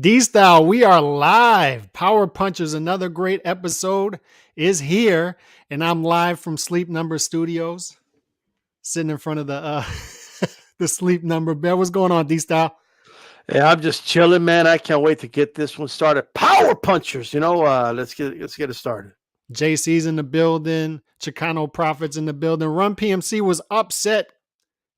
D-Style, we are live. Power Punchers, another great episode is here. And I'm live from Sleep Number Studios, sitting in front of the the Sleep Number bed. What's going on, D-Style? Yeah, I'm just chilling, man. I can't wait to get this one started. Power punchers, let's get it started. JC's in the building, Chicano Profits in the building. Run PMC was upset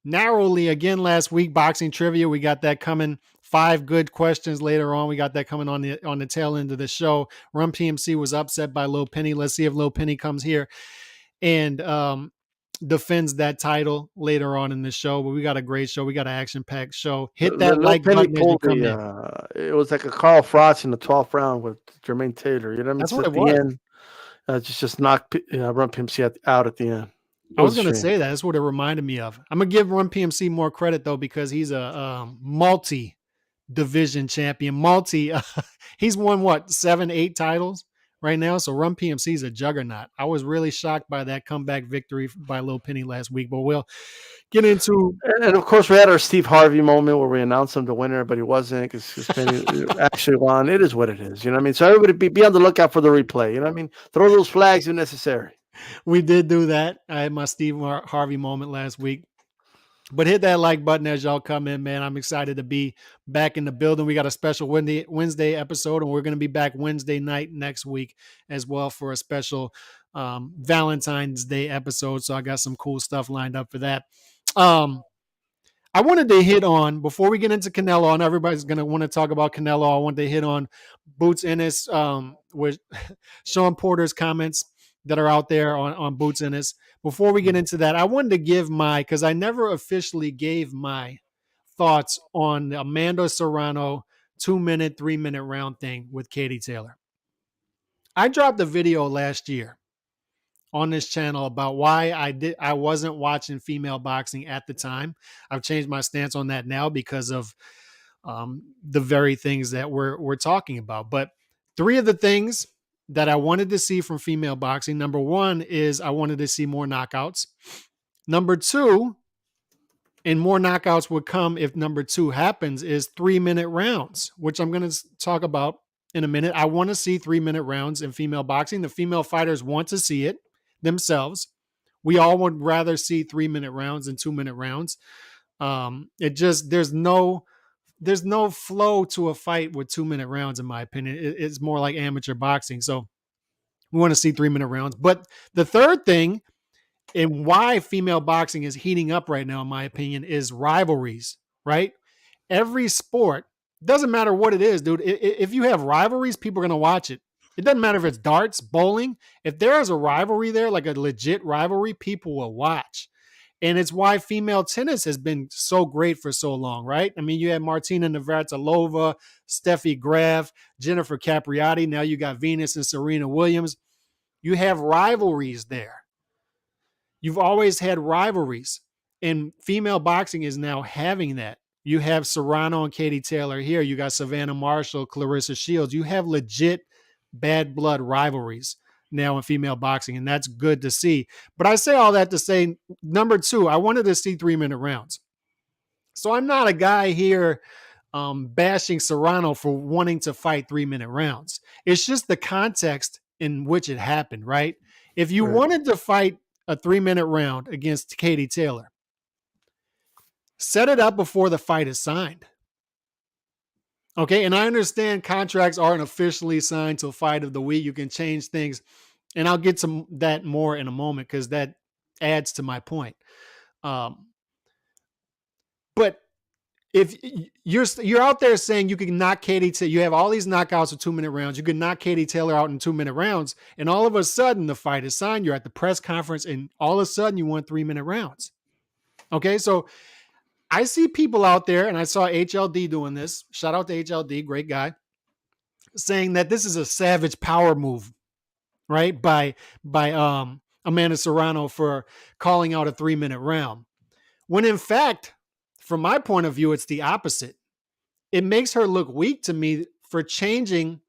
narrowly again last week. Boxing trivia, we got that coming. 5 good questions later on. We got that coming on the tail end of the show. Run PMC was upset by Lil Penny. Let's see if Lil Penny comes here and defends that title later on in the show. But we got a great show. We got an action-packed show. Hit that Lil like Penny button as you come in. It was like a Carl Frost in the 12th round with Jermaine Taylor. You know what I mean? That's So what at it the was. end, just knocked Run PMC out at the end. I was going to say that. That's what it reminded me of. I'm going to give Run PMC more credit, though, because he's a multi-division champion. He's won, 7, 8 titles right now. So Run PMC is a juggernaut. I was really shocked by that comeback victory by Lil Penny last week. But we'll get into... And, of course, we had our Steve Harvey moment where we announced him the winner, but he wasn't because Penny actually won. It is what it is. You know what I mean? So everybody be on the lookout for the replay. You know what I mean? Throw those flags if necessary. We did do that. I had my Steve Harvey moment last week. But hit that like button as y'all come in, man. I'm excited to be back in the building. We got a special Wednesday episode, and we're going to be back Wednesday night next week as well for a special Valentine's Day episode. So I got some cool stuff lined up for that. I wanted to hit on, before we get into Canelo, and everybody's going to want to talk about Canelo, I wanted to hit on Boots Ennis with Shawn Porter's comments that are out there on Boots Ennis. Before we get into that, I wanted to give because I never officially gave my thoughts on the Amanda Serrano 2-minute, 3-minute round thing with Katie Taylor. I dropped a video last year on this channel about why I wasn't watching female boxing at the time. I've changed my stance on that now because of the very things that we're talking about. But 3 of the things that I wanted to see from female boxing. Number 1 is I wanted to see more knockouts. Number 2, and more knockouts would come if number 2 happens, is 3-minute rounds, which I'm going to talk about in a minute. I want to see 3-minute rounds in female boxing. The female fighters want to see it themselves. We all would rather see 3-minute rounds than 2-minute rounds. There's no flow to a fight with 2-minute rounds, in my opinion. It's more like amateur boxing. So we want to see 3-minute rounds. But the third thing, and why female boxing is heating up right now, in my opinion, is rivalries, right? Every sport, doesn't matter what it is, dude. If you have rivalries, people are going to watch it. It doesn't matter if it's darts, bowling. If there is a rivalry there, like a legit rivalry, people will watch. And it's why female tennis has been so great for so long, right? I mean, you had Martina Navratilova, Steffi Graf, Jennifer Capriati. Now you got Venus and Serena Williams. You have rivalries there. You've always had rivalries. And female boxing is now having that. You have Serrano and Katie Taylor here. You got Savannah Marshall, Clarissa Shields. You have legit bad blood rivalries now in female boxing, and that's good to see. But I say all that to say, number 2, I wanted to see 3-minute rounds. So I'm not a guy here bashing Serrano for wanting to fight 3-minute rounds. It's just the context in which it happened, right? If you wanted to fight a 3-minute round against Katie Taylor, set it up before the fight is signed. Okay, and I understand contracts aren't officially signed till fight of the week. You can change things, and I'll get to that more in a moment because that adds to my point. But if you're out there saying you can knock Katie Taylor, you have all these knockouts with 2-minute rounds, you can knock Katie Taylor out in 2-minute rounds, and all of a sudden the fight is signed. You're at the press conference, and all of a sudden you want 3-minute rounds. Okay, so I see people out there, and I saw HLD doing this. Shout out to HLD, great guy, saying that this is a savage power move, right? By Amanda Serrano for calling out a 3-minute round. When in fact, from my point of view, it's the opposite. It makes her look weak to me for changing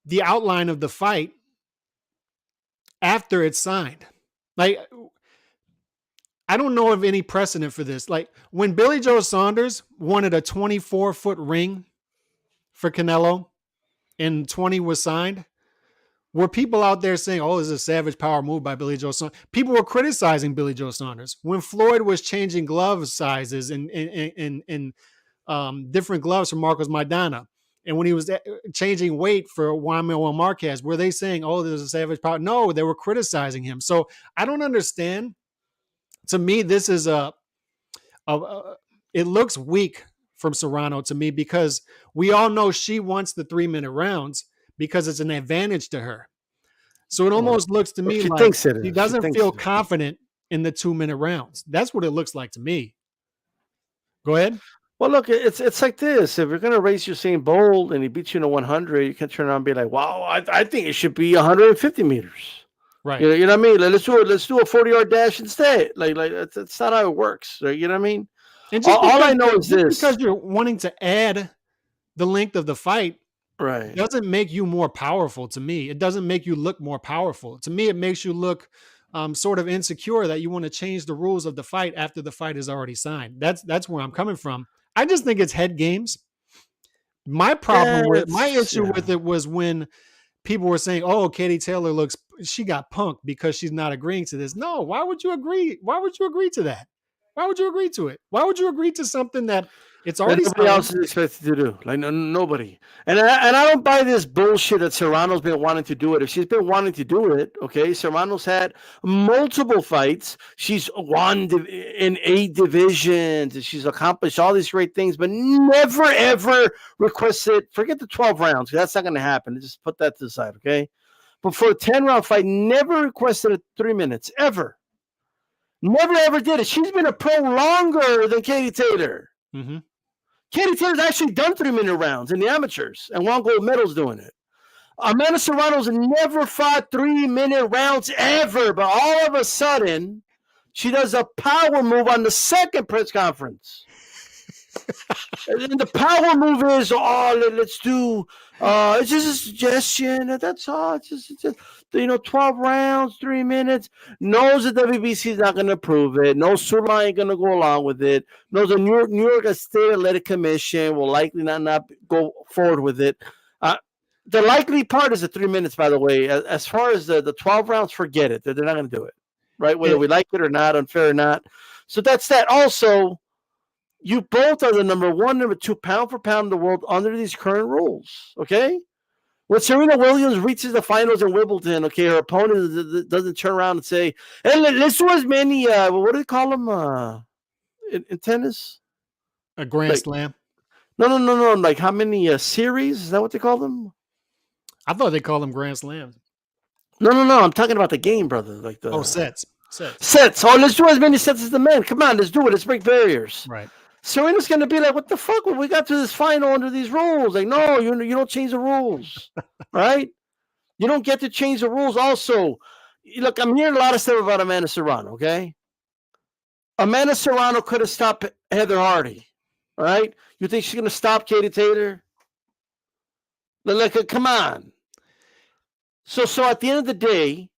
the outline of the fight after it's signed. Like, I don't know of any precedent for this. Like when Billy Joe Saunders wanted a 24-foot ring for Canelo and 20 was signed, were people out there saying, "Oh, this is a savage power move by Billy Joe Saunders." People were criticizing Billy Joe Saunders when Floyd was changing glove sizes and different gloves for Marcos Maidana, and when he was changing weight for Juan Manuel Marquez. Were they saying, "Oh, there's a savage power"? No, they were criticizing him. So I don't understand. To me, this is it looks weak from Serrano to me because we all know she wants the 3-minute rounds because it's an advantage to her. So it Well, almost looks to me she like thinks it she is. She doesn't thinks feel it is. confident in the 2-minute rounds. That's what it looks like to me. Go ahead. Well, look, it's like this. If you're going to race Usain Bolt and he beats you in a 100, you can turn around and be like, "Wow, I think it should be 150 meters." Right. You know what I mean? Like, let's do a 40-yard dash instead. Like that's not how it works. Right? You know what I mean? And All I know is this. because you're wanting to add the length of the fight Right. doesn't make you more powerful to me. It doesn't make you look more powerful. To me, it makes you look sort of insecure that you want to change the rules of the fight after the fight is already signed. That's where I'm coming from. I just think it's head games. My issue with it was when people were saying, "Oh, Katie Taylor she got punked because she's not agreeing to this." No, why would you agree? Why would you agree to that? Why would you agree to it? Why would you agree to something that it's that already nobody signed? else is expected to do. Like nobody. And I don't buy this bullshit that Serrano's been wanting to do it. If she's been wanting to do it, okay, Serrano's had multiple fights. She's won in 8 divisions. And she's accomplished all these great things, but never ever requested. Forget the 12 rounds. That's not going to happen. Just put that to the side, okay? But for a 10-round fight, never requested 3 minutes ever. Never ever did it. She's been a pro longer than Katie Taylor. Mm-hmm. Katie Taylor's actually done 3-minute rounds in the amateurs and won gold medals doing it. Amanda Serrano's never fought 3-minute rounds ever, but all of a sudden, she does a power move on the second press conference. And the power move is, let's do, it's just a suggestion. That's all. It's just 12 rounds, 3 minutes. Knows the WBC is not going to approve it. Knows Sula ain't going to go along with it. Knows the New York State Athletic Commission will likely not go forward with it. The likely part is the 3 minutes, by the way. As far as the 12 rounds, forget it. They're not going to do it, right? Whether we like it or not, unfair or not. So that's that. Also, you both are the number 1, number 2 pound for pound in the world under these current rules, okay? When Serena Williams reaches the finals in Wimbledon, okay, her opponent doesn't turn around and say, "Hey, let's do as many, what do they call them in tennis? A grand slam? No. Like how many series? Is that what they call them? I thought they called them grand slams. No. I'm talking about the game, brother. Like the sets. Oh, let's do as many sets as the men. Come on, let's do it. Let's break barriers. Right. Serena's going to be like, "What the fuck? We got to this final under these rules." Like, no, you don't change the rules, right? You don't get to change the rules. Also, look, I'm hearing a lot of stuff about Amanda Serrano, okay? Amanda Serrano could have stopped Heather Hardy, all right? You think she's going to stop Katie Taylor? Like, come on. So at the end of the day,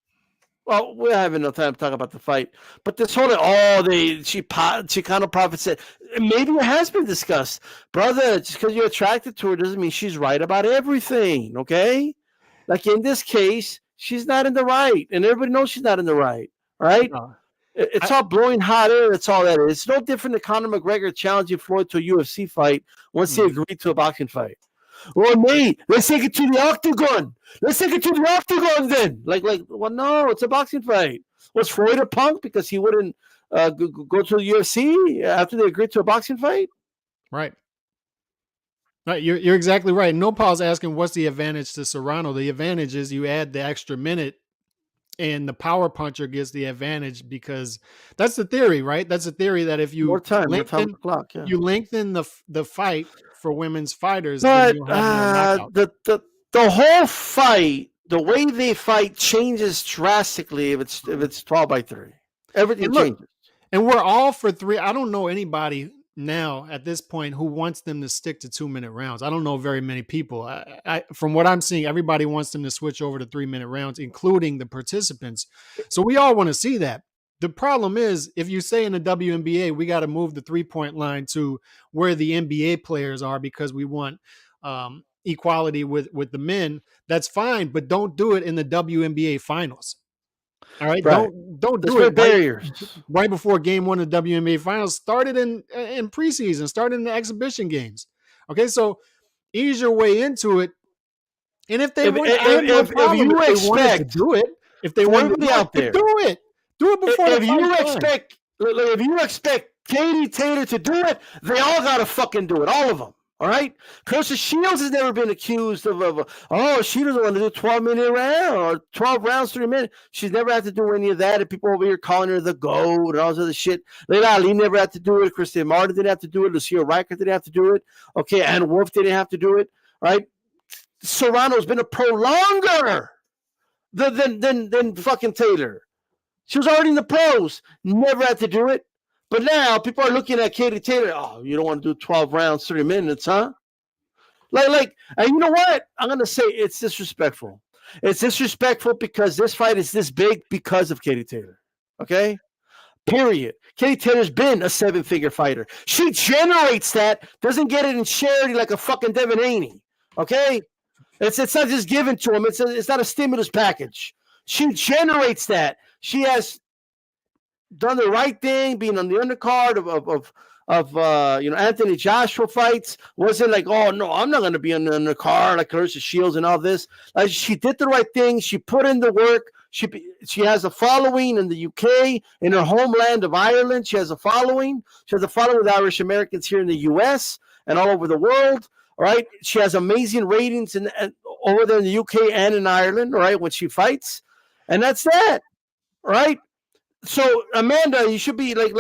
well, we're having no time to talk about the fight, but this whole Chicano Prophet said maybe it has been discussed, brother. Just because you're attracted to her doesn't mean she's right about everything. Okay, like in this case, she's not in the right, and everybody knows she's not in the right. Right? No. It's all blowing hot air. That's all that is. It's no different than Conor McGregor challenging Floyd to a UFC fight once he agreed to a boxing fight. Well, Nate, let's take it to the octagon. Let's take it to the octagon then. Like, well, no, it's a boxing fight. Was Floyd a punk because he wouldn't go to the UFC after they agreed to a boxing fight? Right. Right. You're exactly right. No Paul's asking what's the advantage to Serrano. The advantage is you add the extra minute and the power puncher gets the advantage because that's the theory, right? That's the theory that if you more time on the clock, you lengthen the fight for women's fighters, but then have more the whole fight, the way they fight changes drastically if it's 12-3. Everything changes. And we're all for 3. I don't know anybody now at this point who wants them to stick to 2-minute rounds. I don't know very many people. From what I'm seeing, everybody wants them to switch over to 3-minute rounds, including the participants. So we all want to see that. The problem is, if you say in the WNBA, we got to move the 3-point line to where the NBA players are because we want equality with the men, that's fine, but don't do it in the WNBA finals. All right, Right. don't Let's do it break barriers. right before game one of the WNBA finals. Started in preseason, started in the exhibition games. Okay, so ease your way into it. And if they want, I have no If problem you if they wanted to expect, do it. If they for wanted to everybody do it, out but there, do it before the if you fight. Fine. expect, if you expect Katie Taylor to do it, they all got to fucking do it, all of them. All right, Clarissa Shields has never been accused of she doesn't want to do 12-minute round or 12 rounds, 3 minutes. She's never had to do any of that. And people over here calling her the GOAT and all this other shit. Layla Ali never had to do it. Christine Martin didn't have to do it. Lucia Riker didn't have to do it. Okay, Ann Wolf didn't have to do it. Right? Serrano's been a pro longer than fucking Taylor. She was already in the pros. Never had to do it. But now people are looking at Katie Taylor. Oh, you don't want to do 12 rounds, 30 minutes, huh? Like, and you know what? I'm going to say it's disrespectful. It's disrespectful because this fight is this big because of Katie Taylor. Okay? Period. Katie Taylor's been a 7-figure fighter. She generates that, doesn't get it in charity like a fucking Devin Haney. Okay? It's not just given to him. It's not a stimulus package. She generates that. She has done the right thing, being on the undercard of Anthony Joshua fights. Wasn't like, oh no, I'm not going to be on the undercard like Clarissa Shields and all this. Like, she did the right thing. She put in the work. She has a following in the UK, in her homeland of Ireland. She has a following. She has a following with Irish Americans here in the US and all over the world. All right, she has amazing ratings over there in the UK and in Ireland. All right, when she fights, and that's that. Right. So Amanda, you should be like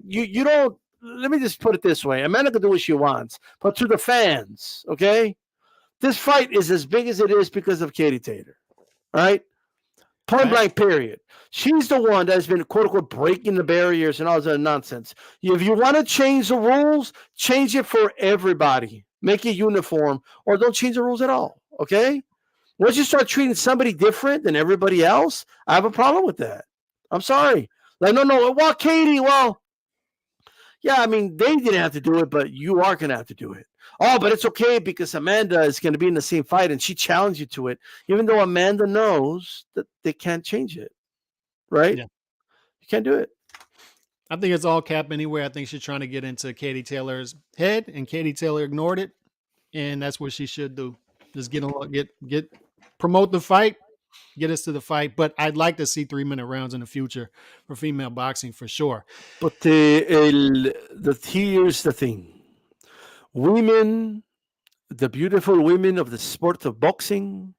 you don't. Let me just put it this way: Amanda can do what she wants, but to the fans, okay, this fight is as big as it is because of Katie Taylor, right? Point blank, period. She's the one that has been quote unquote breaking the barriers and all that nonsense. If you want to change the rules, change it for everybody. Make it uniform, or don't change the rules at all. Okay. Once you start treating somebody different than everybody else, I have a problem with that. I'm sorry. Like, no. Well, Katie, yeah, I mean, they didn't have to do it, but you are going to have to do it. Oh, but it's okay because Amanda is going to be in the same fight and she challenged you to it, even though Amanda knows that they can't change it. Right? Yeah. You can't do it. I think it's all cap anyway. I think she's trying to get into Katie Taylor's head, and Katie Taylor ignored it, and that's what she should do. Just get promote the fight, get us to the fight. But I'd like to see 3-minute rounds in the future for female boxing for sure. But here's the thing: women, the beautiful women of the sport of boxing,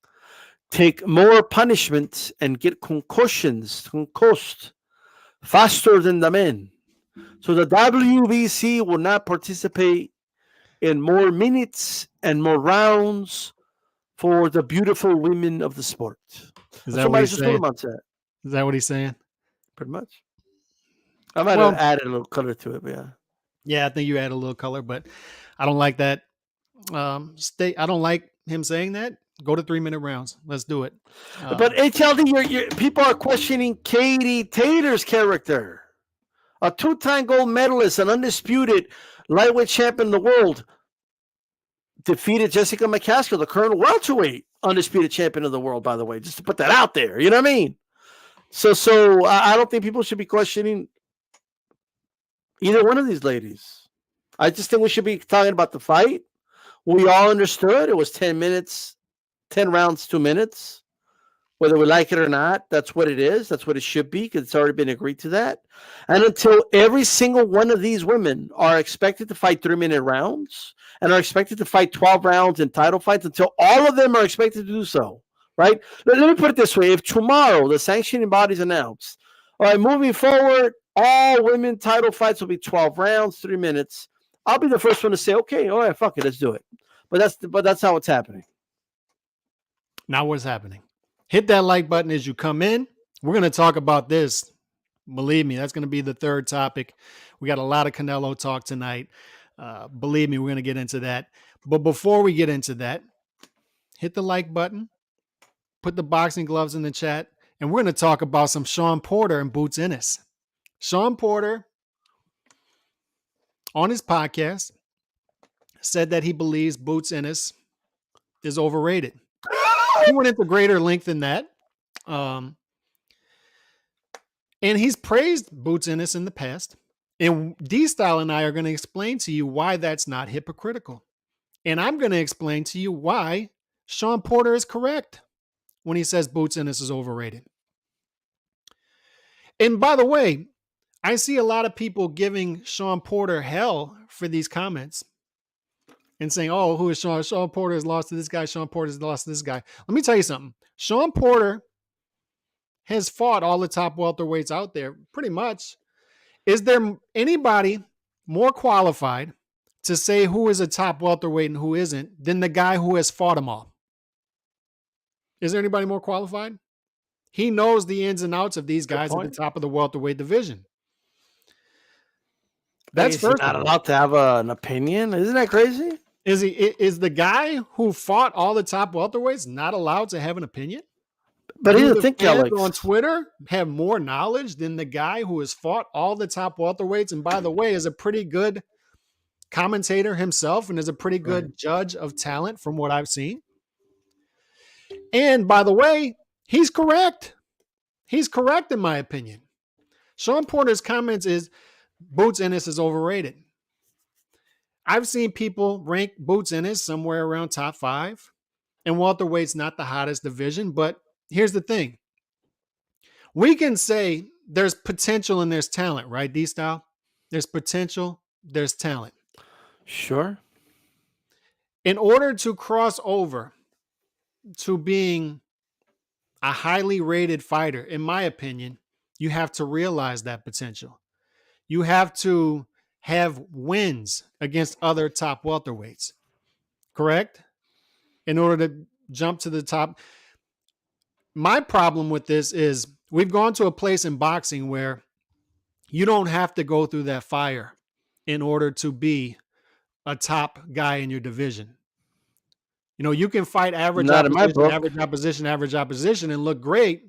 take more punishment and get concussed faster than the men. So the WBC will not participate in more minutes and more rounds for the beautiful women of the sport. Is that what he's saying? Is that what he's saying? Pretty much. I might have added a little color to it, but yeah. Yeah, I think you add a little color, but I don't like that. I don't like him saying that. Go to 3-minute rounds. Let's do it. But HLD, people are questioning Katie Taylor's character. A 2-time gold medalist, an undisputed lightweight champion in the world, defeated Jessica McCaskill, the current welterweight undisputed champion of the world, by the way, just to put that out there. You know what I mean? So I don't think people should be questioning either one of these ladies. I just think we should be talking about the fight. We all understood it was 10 minutes, 10 rounds, 2 minutes. Whether we like it or not, that's what it is. That's what it should be because it's already been agreed to that. And until every single one of these women are expected to fight 3-minute rounds and are expected to fight 12 rounds in title fights, until all of them are expected to do so, right? Let me put it this way. If tomorrow the sanctioning body's announced, all right, moving forward, all women title fights will be 12 rounds, 3 minutes, I'll be the first one to say, okay, all right, fuck it, let's do it. But that's how it's happening. Now what's happening? Hit that like button as you come in. We're going to talk about this. Believe me, that's going to be the third topic. We got a lot of Canelo talk tonight. Believe me, we're going to get into that. But before we get into that, hit the like button, put the boxing gloves in the chat, and we're going to talk about some Shawn Porter and Boots Ennis. Shawn Porter, on his podcast, said that he believes Boots Ennis is overrated. He went into greater length than that. And he's praised Boots Ennis in the past. And D-Style and I are going to explain to you why that's not hypocritical. And I'm going to explain to you why Shawn Porter is correct when he says Boots Ennis is overrated. And by the way, I see a lot of people giving Shawn Porter hell for these comments and saying, oh, who is Shawn? Shawn Porter has lost to this guy. Shawn Porter has lost to this guy. Let me tell you something. Shawn Porter has fought all the top welterweights out there, pretty much. Is there anybody more qualified to say who is a top welterweight and who isn't than the guy who has fought them all? Is there anybody more qualified? He knows the ins and outs of these guys at the top of the welterweight division. That's first. Not allowed to have an opinion. Isn't that crazy? Is the guy who fought all the top welterweights not allowed to have an opinion? But here's the thing, Alex. On Twitter have more knowledge than the guy who has fought all the top welterweights, and by the way, is a pretty good commentator himself and is a pretty good judge of talent from what I've seen. And by the way, he's correct. He's correct in my opinion. Shawn Porter's comments is Boots Ennis is overrated. I've seen people rank Boots Ennis somewhere around top 5, and welterweight's not the hottest division, but here's the thing. We can say there's potential and there's talent, right, D-Style? There's potential, there's talent. Sure. In order to cross over to being a highly rated fighter, in my opinion, you have to realize that potential. You have to have wins against other top welterweights, correct? In order to jump to the top. My problem with this is we've gone to a place in boxing where you don't have to go through that fire in order to be a top guy in your division. You know, you can fight average opposition and look great,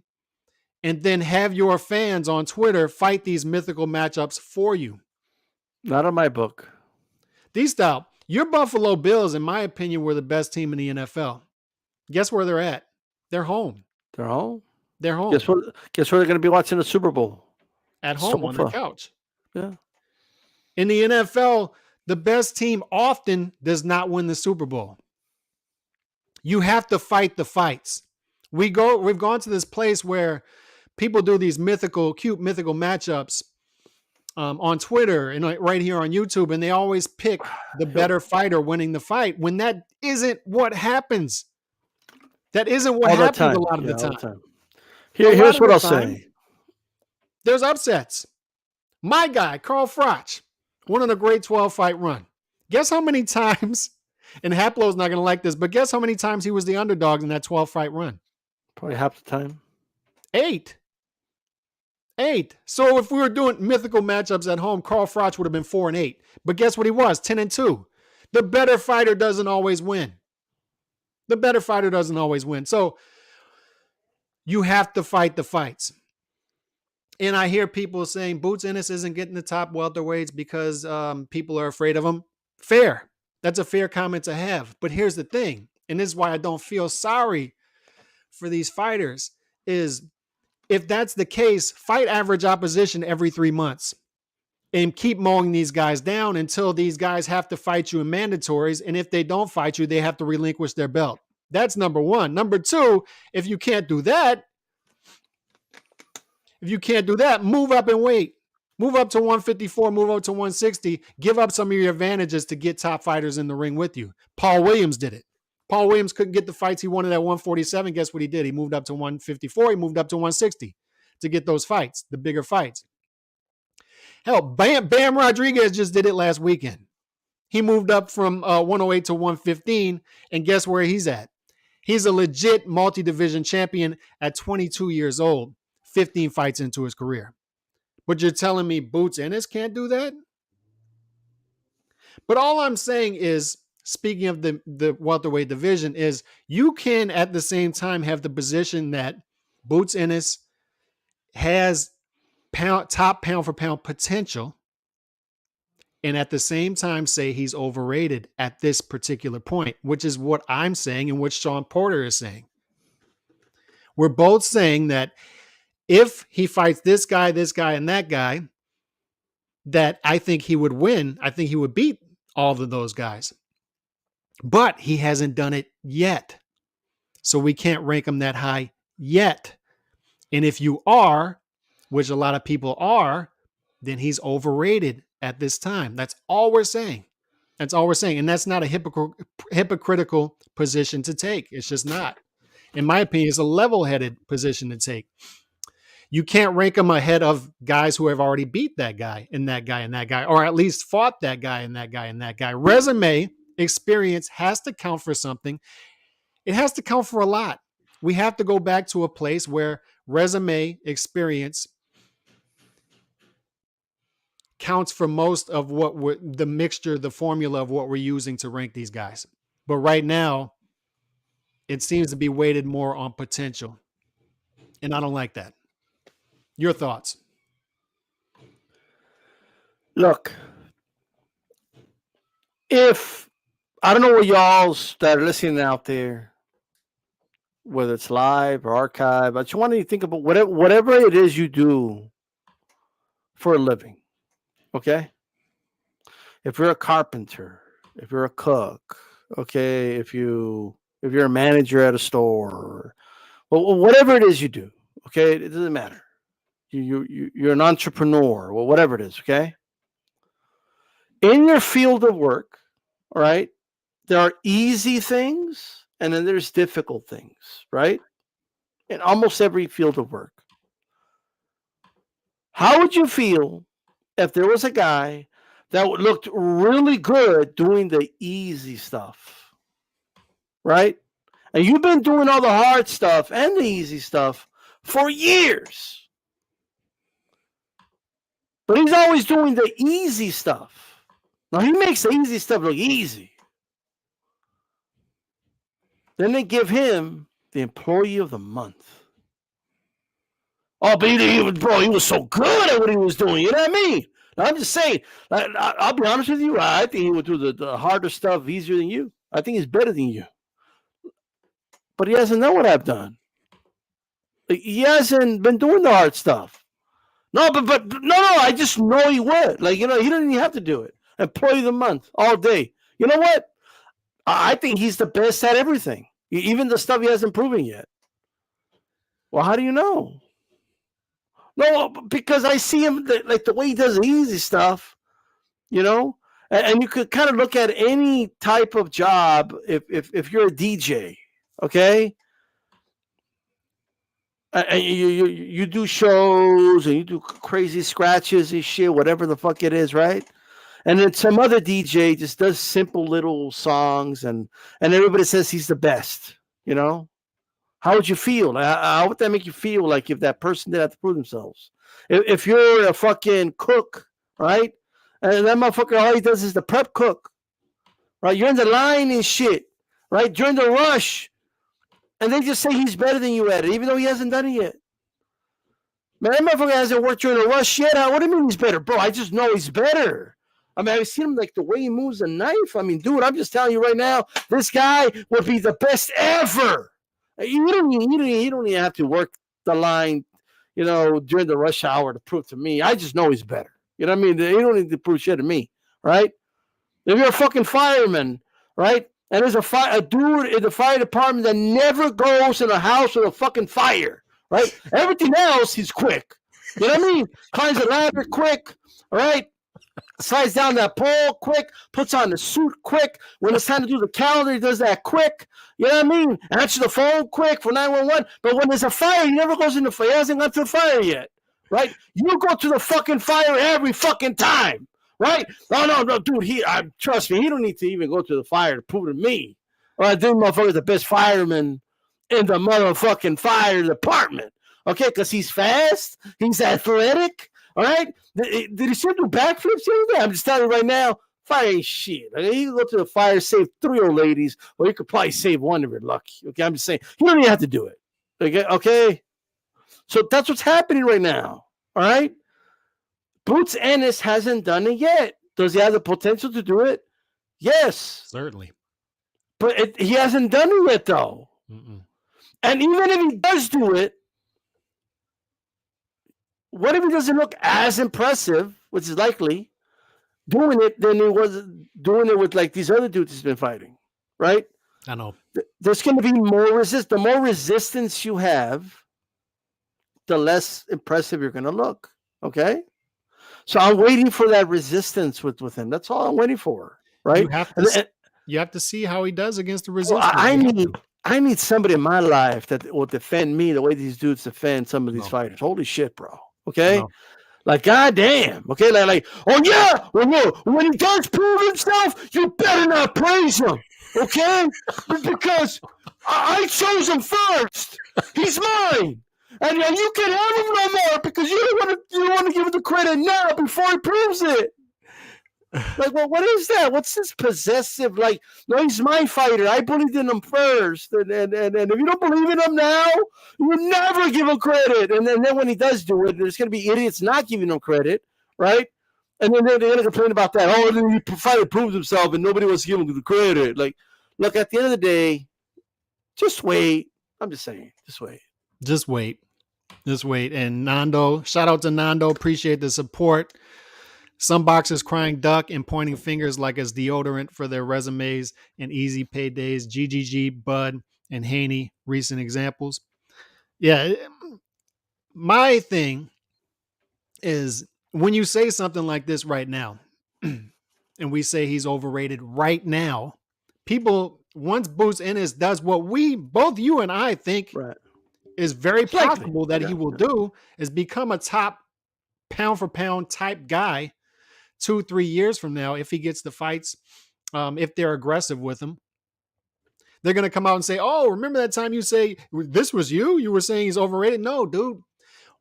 and then have your fans on Twitter fight these mythical matchups for you. Not in my book. D-Style, your Buffalo Bills, in my opinion, were the best team in the NFL. Guess where they're at? They're home. They're home? They're home. Guess where they're going to be watching the Super Bowl? At home on their couch. Yeah. In the NFL, the best team often does not win the Super Bowl. You have to fight the fights. We've gone to this place where people do these cute mythical matchups on Twitter and right here on YouTube, and they always pick the better fighter winning the fight when that isn't what happens. That isn't what happens a lot of the time. Here's what I'll say. There's upsets. My guy, Carl Froch, went on a great 12-fight run. Guess how many times, and Haplo's not going to like this, but guess how many times he was the underdog in that 12-fight run? Probably half the time. 8. So if we were doing mythical matchups at home, Carl Froch would have been 4-8. But guess what he was? 10-2. The better fighter doesn't always win. So you have to fight the fights. And I hear people saying Boots Ennis isn't getting the top welterweights because people are afraid of him. Fair. That's a fair comment to have. But here's the thing, and this is why I don't feel sorry for these fighters, is if that's the case, fight average opposition every 3 months and keep mowing these guys down until these guys have to fight you in mandatories. And if they don't fight you, they have to relinquish their belt. That's number one. Number two, if you can't do that, move up and wait. Move up to 154, move up to 160. Give up some of your advantages to get top fighters in the ring with you. Paul Williams did it. Paul Williams couldn't get the fights he wanted at 147. Guess what he did? He moved up to 154. He moved up to 160 to get those fights, the bigger fights. Hell, Bam Rodriguez just did it last weekend. He moved up from 108 to 115, and guess where he's at? He's a legit multi-division champion at 22 years old, 15 fights into his career. But you're telling me Boots Ennis can't do that? But all I'm saying is, speaking of the welterweight division, is you can at the same time have the position that Boots Ennis has top pound for pound potential and at the same time say he's overrated at this particular point, which is what I'm saying and what Shawn Porter is saying. We're both saying that if he fights this guy, and that guy, that I think he would win. I think he would beat all of those guys. But he hasn't done it yet. So we can't rank him that high yet. And if you are, which a lot of people are, then he's overrated at this time. That's all we're saying. That's all we're saying. And that's not a hypocritical position to take. It's just not. In my opinion, it's a level-headed position to take. You can't rank him ahead of guys who have already beat that guy and that guy and that guy, or at least fought that guy and that guy and that guy. Resume experience has to count for something. It has to count for a lot. We have to go back to a place where resume experience counts for most of what the mixture, the formula of what we're using to rank these guys. But right now, it seems to be weighted more on potential. And I don't like that. Your thoughts? Look, if I don't know what y'all's that are listening out there, whether it's live or archive, I just want you to think about whatever it is you do for a living. Okay? If you're a carpenter, if you're a cook, okay, if you're a manager at a store, or whatever it is you do, okay, it doesn't matter. You're an entrepreneur, or whatever it is, okay? In your field of work, all right, there are easy things and then there's difficult things, right? In almost every field of work. How would you feel if there was a guy that looked really good doing the easy stuff, right? And you've been doing all the hard stuff and the easy stuff for years. But he's always doing the easy stuff. Now, he makes the easy stuff look easy. Then they give him the employee of the month. Oh, but he was so good at what he was doing. You know what I mean? I'm just saying, I'll be honest with you. I think he would do the harder stuff easier than you. I think he's better than you. But he doesn't know what I've done. He hasn't been doing the hard stuff. No, but no, I just know he would. Like, he doesn't even have to do it. Employee of the month all day. You know what? I think he's the best at everything. Even the stuff he hasn't proven yet. Well, how do you know? No, because I see him like the way he does the easy stuff, and you could kind of look at any type of job if you're a DJ, okay? And you do shows and you do crazy scratches and shit, whatever the fuck it is, right? And then some other DJ just does simple little songs and everybody says he's the best, How would you feel? How would that make you feel like if that person did have to prove themselves? If you're a fucking cook, right? And that motherfucker, all he does is the prep cook, right? You're in the line and shit, right? During the rush. And they just say he's better than you at it, even though he hasn't done it yet. Man, that motherfucker hasn't worked during the rush yet. What do you mean he's better? Bro, I just know he's better. I mean, I've seen him like the way he moves the knife. I mean, dude, I'm just telling you right now, this guy would be the best ever. You don't even have to work the line, during the rush hour to prove to me. I just know he's better. You know what I mean? You don't need to prove shit to me, right? If you're a fucking fireman, right? And there's a dude in the fire department that never goes in a house with a fucking fire, right? Everything else, he's quick. You know what I mean? Climbs a ladder quick, right? Slides down that pole quick, puts on the suit quick. When it's time to do the calendar, he does that quick. You know what I mean? Answer the phone quick for 911. But when there's a fire, he never goes in the fire. He hasn't gone to the fire yet, right? You go to the fucking fire every fucking time, right? No, dude. Trust me, he don't need to even go to the fire to prove to me. All right, this motherfucker's the best fireman in the motherfucking fire department. Okay, because he's fast, he's athletic. All right? Did he still do backflips the other day? I'm just telling you right now, fire ain't shit. Okay? You can go to the fire, save 3 old ladies, or you could probably save one if you're lucky. Okay, I'm just saying, you don't even have to do it. Okay? So that's what's happening right now. All right? Boots Ennis hasn't done it yet. Does he have the potential to do it? Yes. Certainly. But he hasn't done it yet, though. Mm-mm. And even if he does do it, what if he doesn't look as impressive, which is likely, doing it than he was doing it with like these other dudes he's been fighting, right? I know. There's going to be more resistance. The more resistance you have, the less impressive you're going to look, okay? So I'm waiting for that resistance with him. That's all I'm waiting for, right? You have to see how he does against the resistance. I need somebody in my life that will defend me the way these dudes defend some of these fighters. Holy shit, bro. Okay? Like, goddamn. Okay? Like, oh, yeah. When he does prove himself, you better not praise him. Okay? Because I chose him first. He's mine. And you can't have him no more because you don't want to give him the credit now before he proves it. Like, well, what is that? What's this possessive? Like, no, he's my fighter. I believed in him first. And if you don't believe in him now, you never give him credit. And then when he does do it, there's going to be idiots not giving him credit, right? And then they're going to complain about that. Oh, then he finally proved himself and nobody wants to give him the credit. Like, look, at the end of the day, just wait. I'm just saying, just wait. Just wait. Just wait. And Nando, shout out to Nando. Appreciate the support. Some boxers crying duck and pointing fingers like it's deodorant for their resumes and easy paydays. GGG, Bud, and Haney, recent examples. Yeah, my thing is when you say something like this right now, and we say he's overrated right now, people, once Boots Ennis does what we, both you and I think is very possible that he will do, is become a top pound for pound type guy 2-3 years from now, if he gets the fights, if they're aggressive with him, they're going to come out and say, oh, remember that time you say this was you? You were saying he's overrated. No, dude,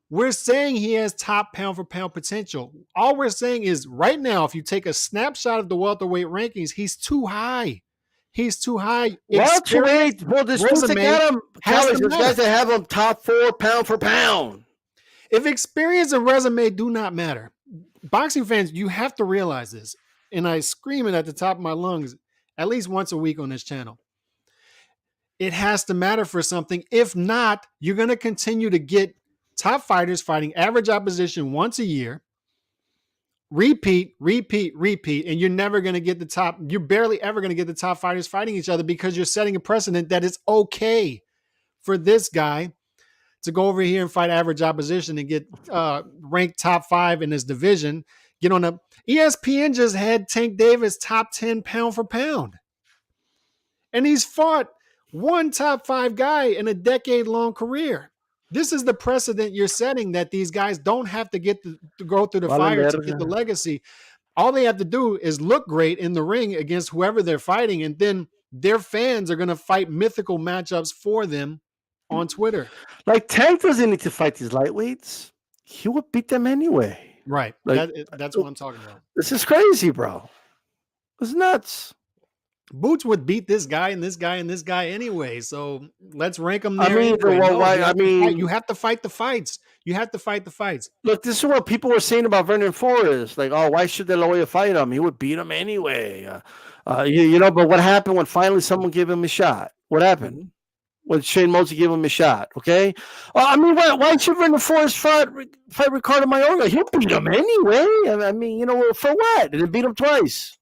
we're saying he has top pound for pound potential. All we're saying is right now, if you take a snapshot of the welterweight rankings, he's too high. He's too high. Welterweight, well, there's guys that have him top 4 pound for pound. If experience and resume do not matter, boxing fans, you have to realize this, and I scream it at the top of my lungs at least once a week on this channel. It has to matter for something. If not, you're going to continue to get top fighters fighting average opposition once a year, repeat, and you're never going to get the top. You're barely ever going to get the top fighters fighting each other because you're setting a precedent that it's okay for this guy to go over here and fight average opposition and get ranked top 5 in his division. Get on a ESPN just had Tank Davis top 10 pound for pound. And he's fought one top 5 guy in a decade-long career. This is the precedent you're setting, that these guys don't have to go through the fire to get the legacy. All they have to do is look great in the ring against whoever they're fighting, and then their fans are going to fight mythical matchups for them on Twitter. Like, Tank doesn't need to fight these lightweights. He would beat them anyway. Right. Like, that's what I'm talking about. This is crazy, bro. It's nuts. Boots would beat this guy and this guy and this guy anyway. So let's rank them there. You have to fight the fights. You have to fight the fights. Look, this is what people were saying about Vernon Forrest. Like, oh, why should De La Hoya fight him? He would beat him anyway. But what happened when finally someone gave him a shot? What happened? When Shane Mosley gave him a shot, okay? Why should Vernon Forrest fight Ricardo Mayorga? He'll beat him anyway. For what? And then beat him twice.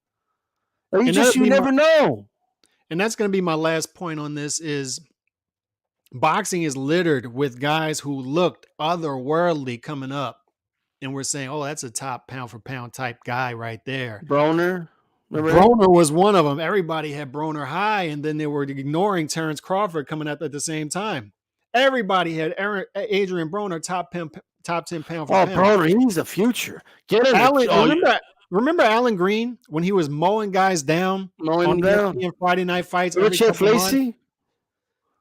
You never know. And that's going to be my last point on this is boxing is littered with guys who looked otherworldly coming up. And we're saying, oh, that's a top pound for pound type guy right there. Broner. Broner was one of them. Everybody had Broner high, and then they were ignoring Terrence Crawford coming up at the same time. Everybody had Adrian Broner top 10 pound for pound. Oh, Broner, he's the future. Get him. Remember Alan Green when he was mowing guys down on Friday night fights? Jeff Lacey?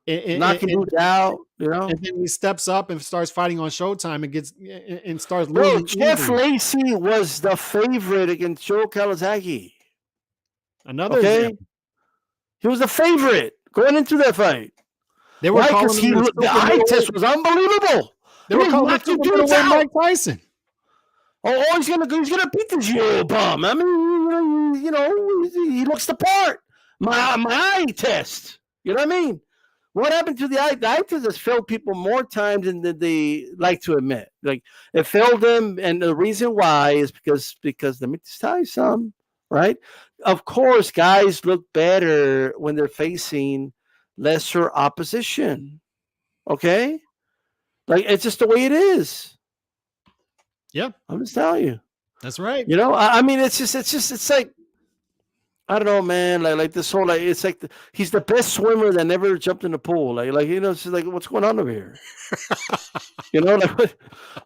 Knocking dudes out, And then he steps up and starts fighting on Showtime and starts losing. Jeff Lacey was the favorite against Joe Kawasaki. Another example. He was the favorite going into that fight. They were calling him the eye test was unbelievable. They were calling him Mike Tyson. Oh, he's gonna beat this Euro bum. he looks the part. My eye test. You know what I mean? What happened to the eye? The eye test has failed people more times than they like to admit. Like, it failed them, and the reason why is because let me just tell you something, right? Of course, guys look better when they're facing lesser opposition. Okay, like, it's just the way it is. Yeah, I'm just telling you. that's right. I mean, it's like, I don't know, man. Like this whole, like, it's like he's the best swimmer that never jumped in the pool. Like it's just like, what's going on over here?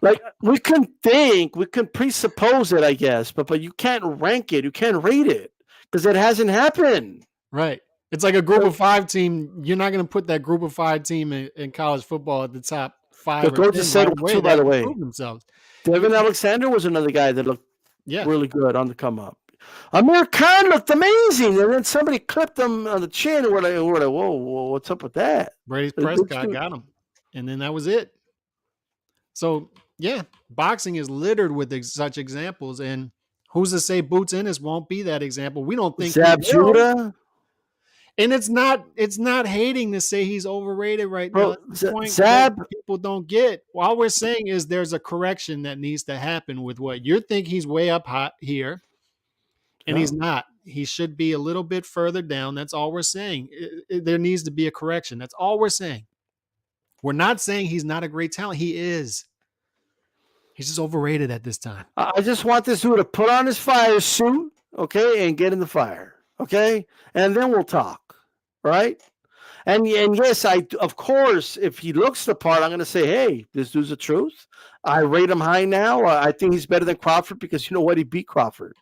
Like we can presuppose it, I guess, but you can't rank it, you can't rate it because it hasn't happened. Right. It's like a group of 5 team. You're not going to put that group of 5 team in college football at the top 5 The or coach 10 said right away. too, by the way. Prove themselves. Devin Alexander was another guy that looked Yeah. really good on the come up. Amir Khan looked amazing, and then somebody clipped him on the chin, and we're like, whoa, what's up with that? Brady's Prescott got him, and then that was it. So yeah, boxing is littered with such examples, and who's to say Boots Ennis won't be that example? We don't think Zab Judah. And it's not hating to say he's overrated right now. That's the point Zab, people don't get. All we're saying is there's a correction that needs to happen with what you think he's way up hot here, and he's not. He should be a little bit further down. That's all we're saying. There needs to be a correction. That's all we're saying. We're not saying he's not a great talent. He is. He's just overrated at this time. I just want this dude to put on his fire suit, okay, and get in the fire, okay, and then we'll talk. Right? And yes, of course, if he looks the part, I'm going to say, hey, this dude's the truth. I rate him high now. I think he's better than Crawford because you know what? He beat Crawford.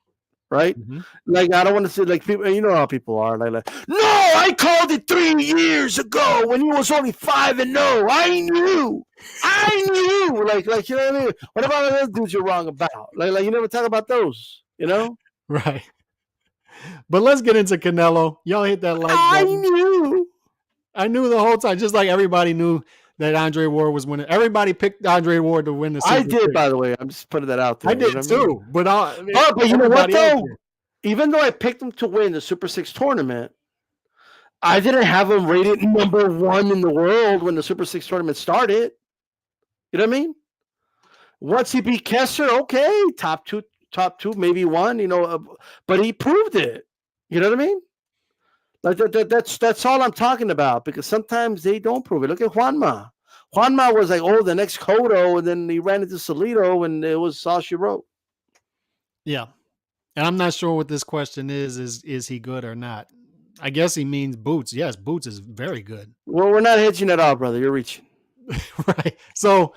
Right? Mm-hmm. Like, I don't want to say, like, people, you know how people are. Like, no, I called it 3 years ago when he was only 5-0. I knew. Like, you know what I mean? What about those dudes you're wrong about? Like you never talk about those, you know? Right. But let's get into Canelo. Y'all hit that like button. I knew the whole time, just like everybody knew that Andre Ward was winning. Everybody picked Andre Ward to win the Super I did, by the way. I'm just putting that out there. I did too. But you know what, though? Even though I picked him to win the Super 6 tournament, I didn't have him rated number 1 in the world when the Super 6 tournament started. You know what I mean? Once he beat Kessler, okay, top two, maybe 1, but he proved it. You know what I mean? Like that's all I'm talking about, because sometimes they don't prove it. Look at Juanma. Juanma was like, the next Cotto, and then he ran into Salido, and it was all she wrote. Yeah. And I'm not sure what this question is he good or not? I guess he means Boots. Yes, Boots is very good. Well, we're not hedging at all, brother. You're reaching. Right. So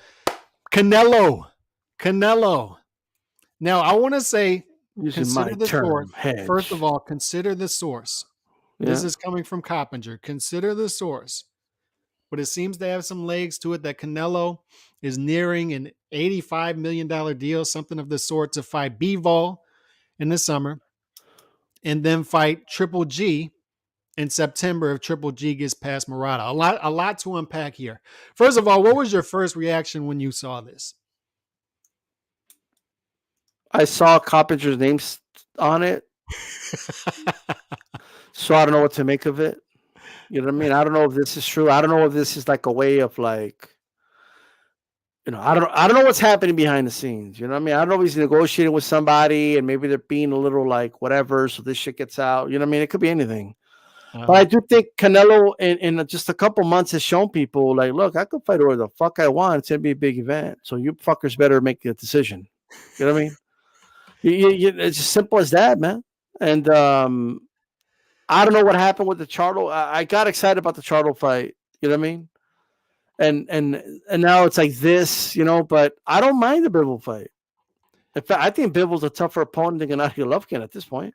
Canelo. Now, I want to say, consider the source. Hedge. First of all, consider the source. Yeah. This is coming from Coppinger. Consider the source. But it seems to have some legs to it that Canelo is nearing an $85 million deal, something of the sort, to fight Bivol in the summer, and then fight Triple G in September if Triple G gets past Murata. A lot to unpack here. First of all, what was your first reaction when you saw this? I saw Coppinger's name on it. So I don't know what to make of it. You know what I mean? I don't know if this is true. I don't know if this is like a way of like, I don't know what's happening behind the scenes. You know what I mean? I don't know if he's negotiating with somebody and maybe they're being a little like whatever, so this shit gets out. You know what I mean? It could be anything. But I do think Canelo in just a couple months has shown people like, look, I could fight whoever the fuck I want. It's gonna be a big event, so you fuckers better make a decision. You know what I mean? It's as simple as that, man. And I don't know what happened with the Charlo. I got excited about the Charlo fight. You know what I mean? And now it's like this, but I don't mind the Bivol fight. In fact, I think Bivol's a tougher opponent than Golovkin at this point.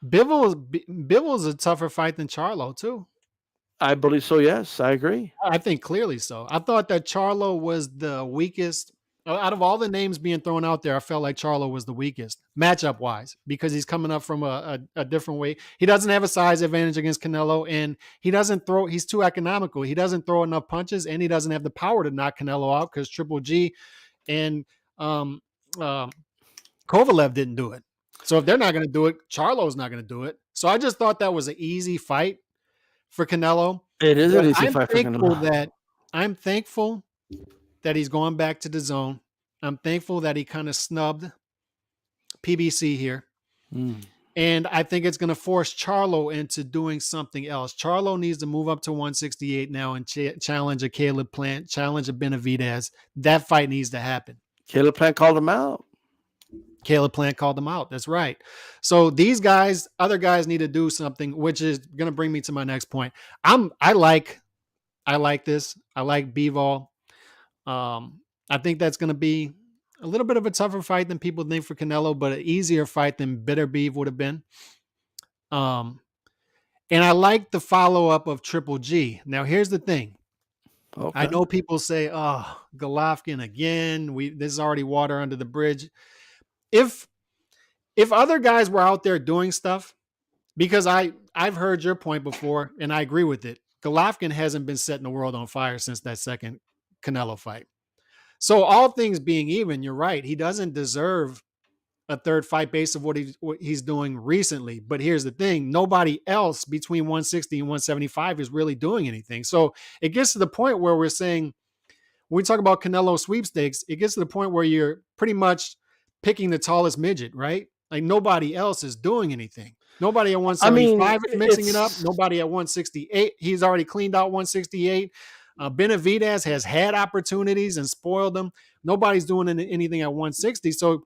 Bivol's a tougher fight than Charlo, too. I believe so, yes. I agree. I think clearly so. I thought that Charlo was the weakest. Out of all the names being thrown out there, I felt like Charlo was the weakest matchup-wise because he's coming up from a different way. He doesn't have a size advantage against Canelo, and he's too economical. He doesn't throw enough punches, and he doesn't have the power to knock Canelo out because Triple G and Kovalev didn't do it. So if they're not going to do it, Charlo's not going to do it. So I just thought that was an easy fight for Canelo. It is an But easy fight for Canelo. I'm thankful that he's going back to the zone. I'm thankful that he kind of snubbed PBC here. Mm. And I think it's going to force Charlo into doing something else. Charlo needs to move up to 168 now and challenge a Caleb Plant, challenge a Benavidez. That fight needs to happen. Caleb Plant called him out. Caleb Plant called them out. That's right. So these guys, other guys need to do something, which is going to bring me to my next point. I like this. I like Bivol. I think that's going to be a little bit of a tougher fight than people think for Canelo, but an easier fight than Bitter Beef would have been. And I like the follow-up of Triple G. Now, here's the thing. Okay. I know people say, oh, Golovkin again. This is already water under the bridge. If other guys were out there doing stuff, because I've heard your point before, and I agree with it. Golovkin hasn't been setting the world on fire since that second Canelo fight. So all things being even, you're right. He doesn't deserve a third fight based on what he's doing recently. But here's the thing. Nobody else between 160 and 175 is really doing anything. So it gets to the point where we're saying, when we talk about Canelo sweepstakes, it gets to the point where you're pretty much picking the tallest midget, right? Like nobody else is doing anything. Nobody at 175 is mixing it up. Nobody at 168. He's already cleaned out 168. Benavidez has had opportunities and spoiled them. Nobody's doing anything at 160. So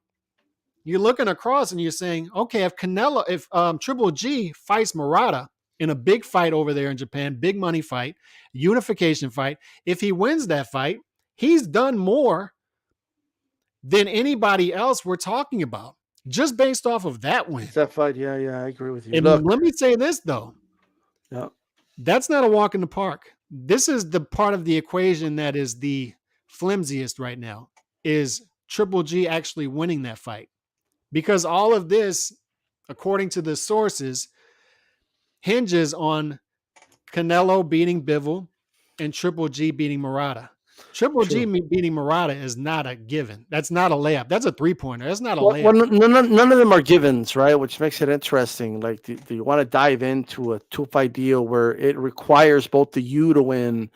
you're looking across and you're saying, okay, if Triple G fights Murata in a big fight over there in Japan, big money fight, unification fight, if he wins that fight, he's done more than anybody else we're talking about, just based off of that win. That fight, yeah, I agree with you. And look, let me say this, though. Yeah. That's not a walk in the park. This is the part of the equation that is the flimsiest right now, is Triple G actually winning that fight. Because all of this, according to the sources, hinges on Canelo beating Bivol and Triple G beating Murata. Triple G beating Murata is not a given. That's not a layup. That's a three-pointer. That's not a layup. Well, none of them are givens, right? Which makes it interesting. Like, do you want to dive into a two-fight deal where it requires both the you to win?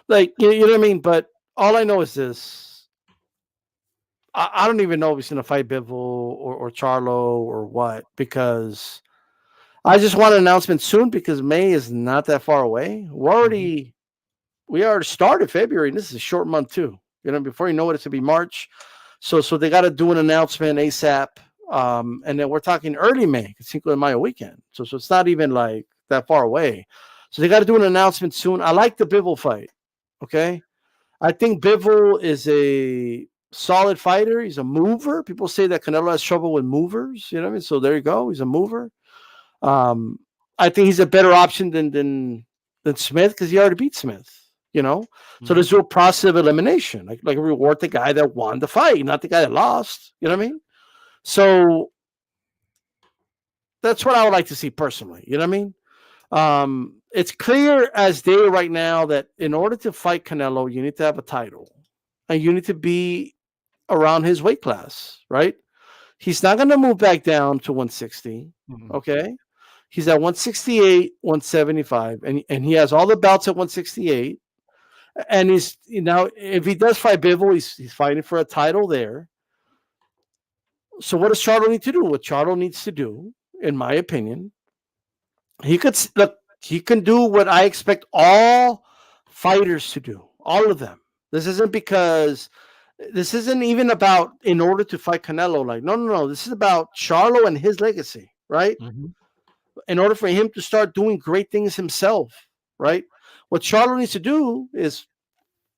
Like, you know what I mean? But all I know is this. I don't even know if he's going to fight Bivol or Charlo or what, because I just want an announcement soon, because May is not that far away. We already started February, and this is a short month too. You know, before you know it, it's gonna be March. So they got to do an announcement ASAP, and then we're talking early May, Cinco de Mayo weekend. So it's not even like that far away. So they got to do an announcement soon. I like the Bivol fight. Okay, I think Bivol is a solid fighter. He's a mover. People say that Canelo has trouble with movers. You know what I mean? So there you go. He's a mover. I think he's a better option than Smith, because he already beat Smith. You know, so there's a process of elimination, like reward the guy that won the fight, not the guy that lost. You know what I mean? So that's what I would like to see personally. You know what I mean? It's clear as day right now that in order to fight Canelo, you need to have a title, and you need to be around his weight class, right? He's not going to move back down to 160. Okay. He's at 168, 175, and he has all the belts at 168. And he's, you know, if he does fight Bivol, he's fighting for a title there. So what does Charlo need to do? What Charlo needs to do, in my opinion, he can do what I expect all fighters to do, all of them. This isn't even about in order to fight Canelo. Like, no. This is about Charlo and his legacy, right? In order for him to start doing great things himself, right? What Charlo needs to do is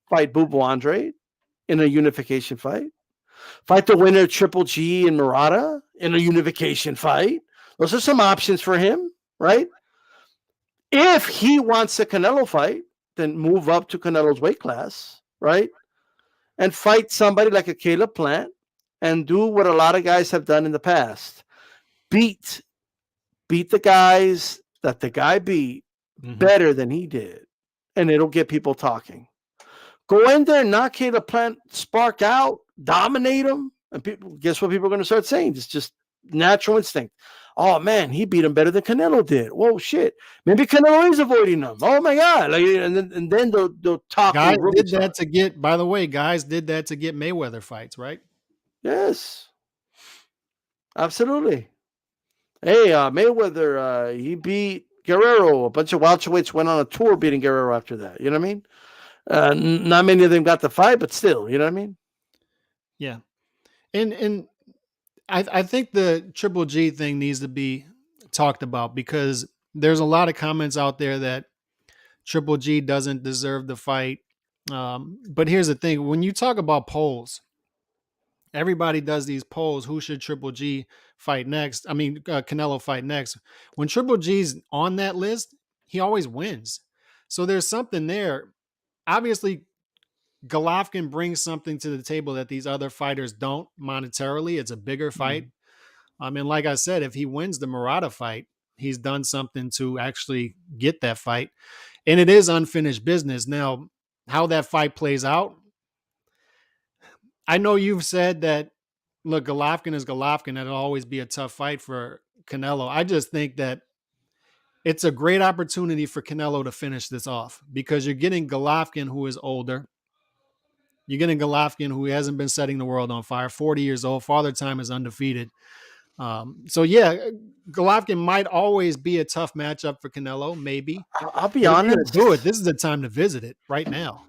fight Bivol Andre in a unification fight. Fight the winner of Triple G and Murata in a unification fight. Those are some options for him, right? If he wants a Canelo fight, then move up to Canelo's weight class, right? And fight somebody like a Caleb Plant and do what a lot of guys have done in the past. Beat the guys that the guy beat better than he did. And it'll get people talking. Go in there, knock Caleb Plant spark out, dominate him, and guess what people are going to start saying? It's just natural instinct. Oh man, he beat him better than Canelo did. Whoa, shit. Maybe Canelo is avoiding him. Oh my god! Like, and then they'll talk Guys will really did start. that to get. By the way, guys did that to get Mayweather fights, right? Yes, absolutely. Hey, Mayweather, he beat Guerrero. A bunch of welterweights went on a tour beating Guerrero after that. You know what I mean? Not many of them got the fight, but still, you know what I mean? Yeah, and I think the Triple G thing needs to be talked about because there's a lot of comments out there that Triple G doesn't deserve the fight. But here's the thing: when you talk about polls, everybody does these polls. Who should Triple G fight next? I mean, Canelo fight next. When Triple G's on that list, he always wins. So there's something there. Obviously, Golovkin brings something to the table that these other fighters don't monetarily. It's a bigger fight. I mean, like I said, if he wins the Murata fight, he's done something to actually get that fight. And it is unfinished business. Now, how that fight plays out, I know you've said that, look, Golovkin is Golovkin. That'll always be a tough fight for Canelo. I just think that it's a great opportunity for Canelo to finish this off because you're getting Golovkin, who is older. You're getting Golovkin, who hasn't been setting the world on fire, 40 years old. Father Time is undefeated. So, yeah, Golovkin might always be a tough matchup for Canelo, maybe. I'll be But if you're going honest. to do it, this is the time to visit it right now.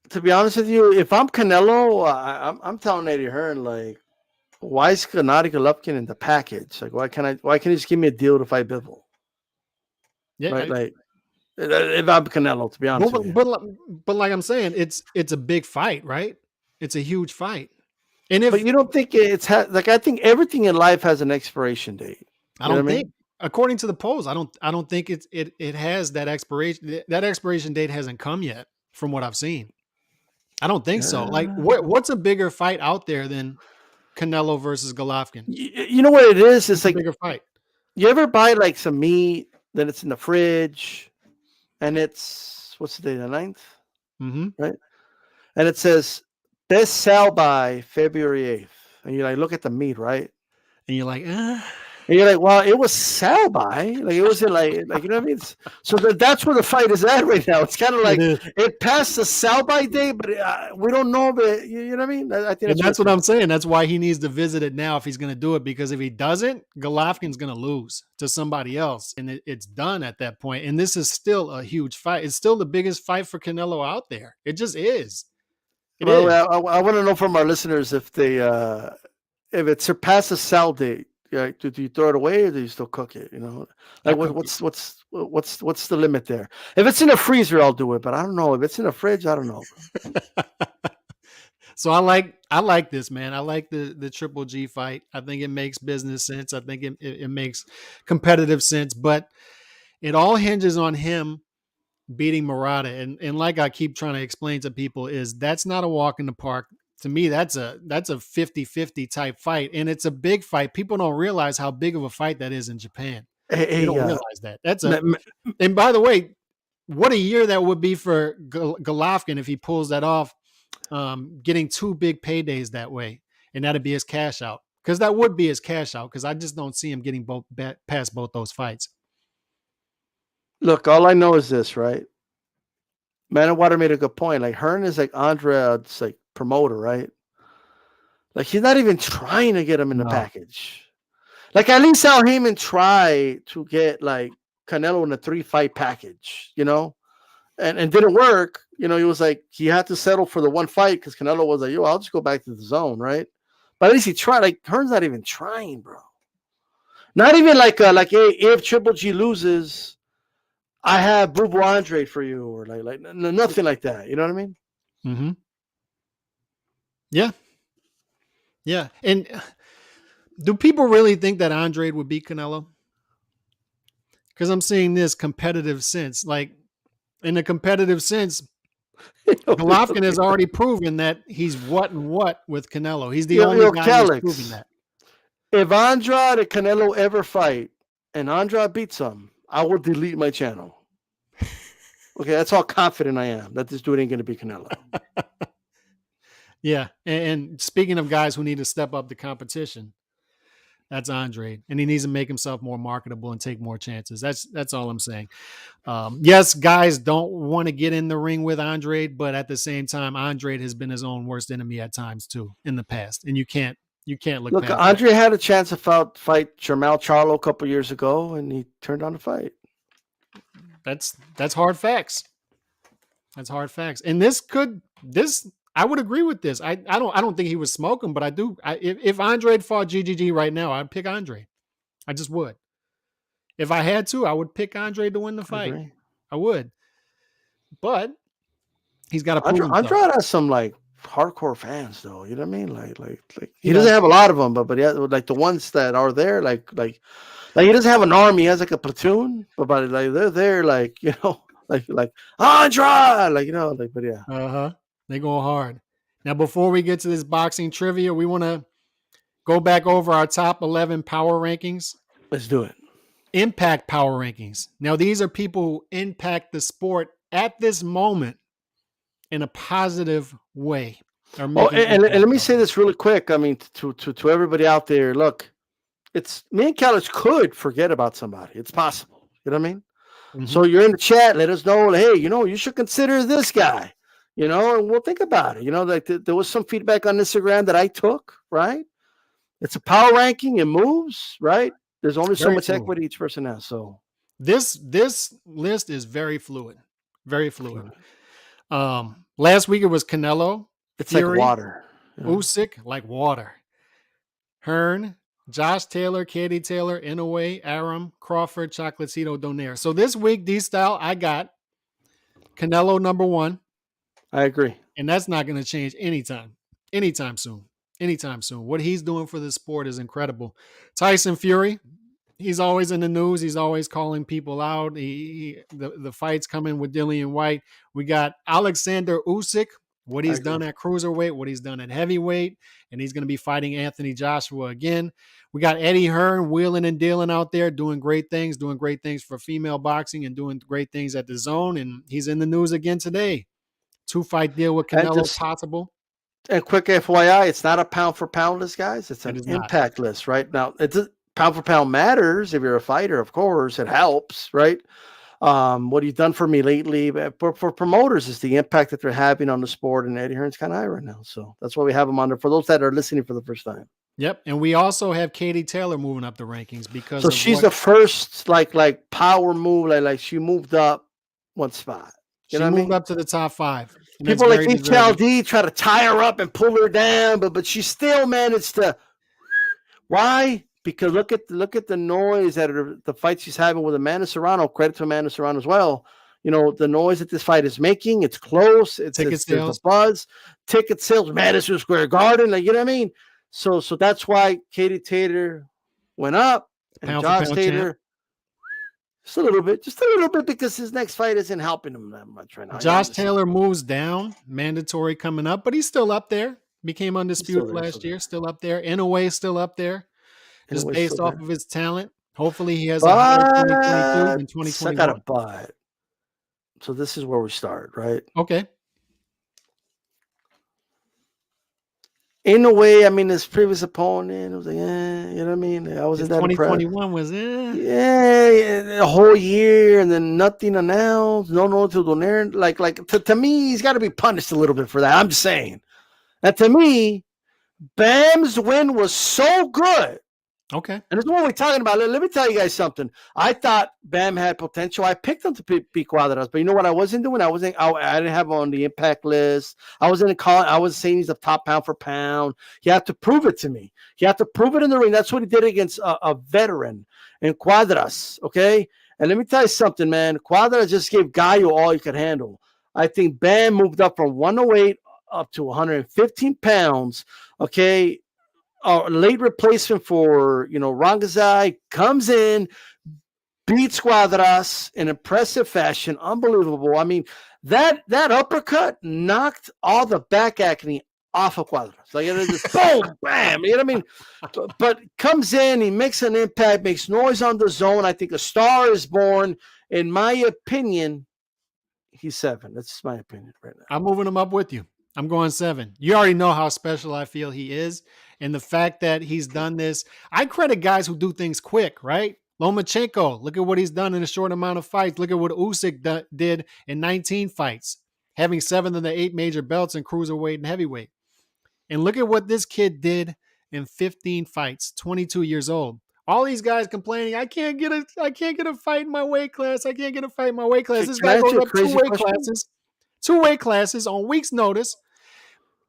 To be honest with you, if I'm Canelo, I'm telling Eddie Hearn, like, why is Gennady Golovkin in the package? Like, why can't he just give me a deal to fight Bivol? Yeah, Right? Like, if I'm Canelo, to be honest with you. but like I'm saying, it's a big fight, right? It's a huge fight. And if But you don't think like, I think everything in life has an expiration date. I don't think, according to the polls, I don't think it has that expiration. That expiration date hasn't come yet, from what I've seen. I don't think so. Like, what's a bigger fight out there than Canelo versus Golovkin? You know what it is? It's like a bigger fight. You ever buy like some meat, then it's in the fridge, and it's what's the day, the 9th? Mm-hmm. Right? And it says best sell by February 8th. And you like look at the meat, right? And you're like, And you're like, well, it was sell by. Like it was in like you know what I mean? So that's where the fight is at right now. It's kind of like it passed the sell by day, but we don't know. But you know what I mean? I think that's what I'm saying. That's why he needs to visit it now if he's going to do it. Because if he doesn't, Golovkin's going to lose to somebody else, and it's done at that point. And this is still a huge fight. It's still the biggest fight for Canelo out there. It just is. Well, I want to know from our listeners if they if it surpasses sell date. Yeah, do you throw it away or do you still cook it? You know, like what's the limit there? If it's in a freezer, I'll do it, but I don't know if it's in a fridge. I don't know. So I like this, man. I like the Triple G fight. I think it makes business sense. I think it makes competitive sense, but it all hinges on him beating Murata. And like I keep trying to explain to people, is that's not a walk in the park. To me, that's a 50-50 type fight. And it's a big fight. People don't realize how big of a fight that is in Japan. They don't realize that. And by the way, what a year that would be for Golovkin if he pulls that off, getting 2 big paydays that way. And that'd be his cash out. Because that would be his cash out. Because I just don't see him getting past both those fights. Look, all I know is this, right? Man of Water made a good point. Like Hearn is like Andre's like promoter, right? Like he's not even trying to get him in the package. Like at least Al Heyman tried to get like Canelo in a 3-fight package, you know, and didn't work. You know, he was like he had to settle for the 1 fight because Canelo was like, yo, I'll just go back to the zone, right? But at least he tried. Like Hearn's not even trying, bro. Not even like hey, if Triple G loses, I have Boo Andre for you, or like nothing like that. You know what I mean? Mm-hmm. Yeah. Yeah. And do people really think that Andre would beat Canelo? Because I'm seeing this competitive sense. Like in a competitive sense, Golovkin has already proven that he's what with Canelo. He's the only guy who's proving that. If Andrade and Canelo ever fight and Andrade beats him, I will delete my channel. Okay, that's how confident I am that this dude ain't going to be Canelo. Yeah, and speaking of guys who need to step up the competition, That's Andre, and he needs to make himself more marketable and take more chances. That's all I'm saying. Yes, guys don't want to get in the ring with Andre, but at the same time, Andre has been his own worst enemy at times too in the past, and you can't look Look, past that. Andre had a chance to fight Jermell Charlo a couple years ago, and he turned down the fight. That's hard facts. That's hard facts. And this I would agree with this. I don't think he was smoking, but I do. If Andre had fought GGG right now, I'd pick Andre. I just would. If I had to, I would pick Andre to win the fight. I would. But he's got to prove himself. Andrade has some like hardcore fans, though. You know what I mean? Like he doesn't have a lot of them, but he has, like the ones that are there, like he doesn't have an army. He has like a platoon, but like they're there, like like Andrade, like but yeah. They go hard. Now, before we get to this boxing trivia, we want to go back over our top 11 power rankings. Let's do it. Impact power rankings. Now, these are people who impact the sport at this moment in a positive way. And let me say this really quick. I mean, to everybody out there, look, it's me and Callis could forget about somebody. It's possible. You know what I mean? Mm-hmm. So you're in the chat. Let us know. Hey, you should consider this guy. And we'll think about it. Like there was some feedback on Instagram that I took. Right? It's a power ranking. It moves. Right? There's only so much equity each person has. So this list is very fluid. Very fluid. Last week it was Canelo. It's Fury, like water. Usyk, like water. Hearn, Josh Taylor, Katie Taylor, Inoue, Aram, Crawford, Chocolatito, Donaire. So this week, D-Style, I got Canelo number 1. I agree. And that's not going to change anytime soon. What he's doing for the sport is incredible. Tyson Fury, he's always in the news. He's always calling people out. The fights coming with Dillian White. We got Alexander Usyk, what he's done at cruiserweight, what he's done at heavyweight, and he's going to be fighting Anthony Joshua again. We got Eddie Hearn wheeling and dealing out there, doing great things for female boxing and doing great things at the Zone, and he's in the news again today. 2-fight deal with Canelo possible. And quick FYI, it's not a pound for pound list, guys. It's an impact list, right? Now, pound for pound matters if you're a fighter, of course. It helps, right? What he's done for me lately, but for promoters, is the impact that they're having on the sport, and Eddie Hearn's kind of high right now. So that's why we have him on there for those that are listening for the first time. Yep, and we also have Katie Taylor moving up the rankings because so she's the first like power move, like she moved up one spot. She moved up to the top 5. People like HLD try to tie her up and pull her down, but she still managed to. Why? Because look at the noise that the fight she's having with Amanda Serrano. Credit to Amanda Serrano as well. The noise that this fight is making. It's close. There's a buzz. Ticket sales. Madison Square Garden. Like, you know what I mean? So that's why Katie Taylor went up and Josh Taylor just a little bit because his next fight isn't helping him that much right now. Josh Taylor moves down, mandatory coming up, but he's still up there. Became undisputed last year, still up there. Inoue still up there. Just based off of his talent. Hopefully he has a higher 2022 than 2021. I got a but. So this is where we start, right? Okay. In a way, I mean, his previous opponent, it was like, you know what I mean? I wasn't that 2021 was a whole year and then nothing announced. No to Donaire. Like to me, he's got to be punished a little bit for that. I'm just saying. And to me, Bam's win was so good. Okay. And it's what we're talking about. Let me tell you guys something. I thought Bam had potential. I picked him to beat Cuadras, but you know what I wasn't doing? I didn't have him on the impact list. I was saying he's the top pound for pound. He had to prove it to me. He had to prove it in the ring. That's what he did against a veteran in Cuadras. Okay. And let me tell you something, man. Cuadras just gave Gallo all he could handle. I think Bam moved up from 108 up to 115 pounds. Okay. Late replacement for, Rangazai comes in, beats Cuadras in impressive fashion. Unbelievable. I mean, that uppercut knocked all the back acne off of Cuadras. Like, it just boom, bam. You know what I mean? But comes in, he makes an impact, makes noise on the Zone. I think a star is born. In my opinion, he's 7. That's my opinion right now. I'm moving him up with you. I'm going 7. You already know how special I feel he is. And the fact that he's done this, I credit guys who do things quick, right? Lomachenko, look at what he's done in a short amount of fights. Look at what Usyk did in 19 fights, having 7 of the 8 major belts in cruiserweight and heavyweight. And look at what this kid did in 15 fights, 22 years old. All these guys complaining, I can't get a fight in my weight class. I can't get a fight in my weight class. This Can I guy ask goes you a up crazy question? two weight classes on week's notice,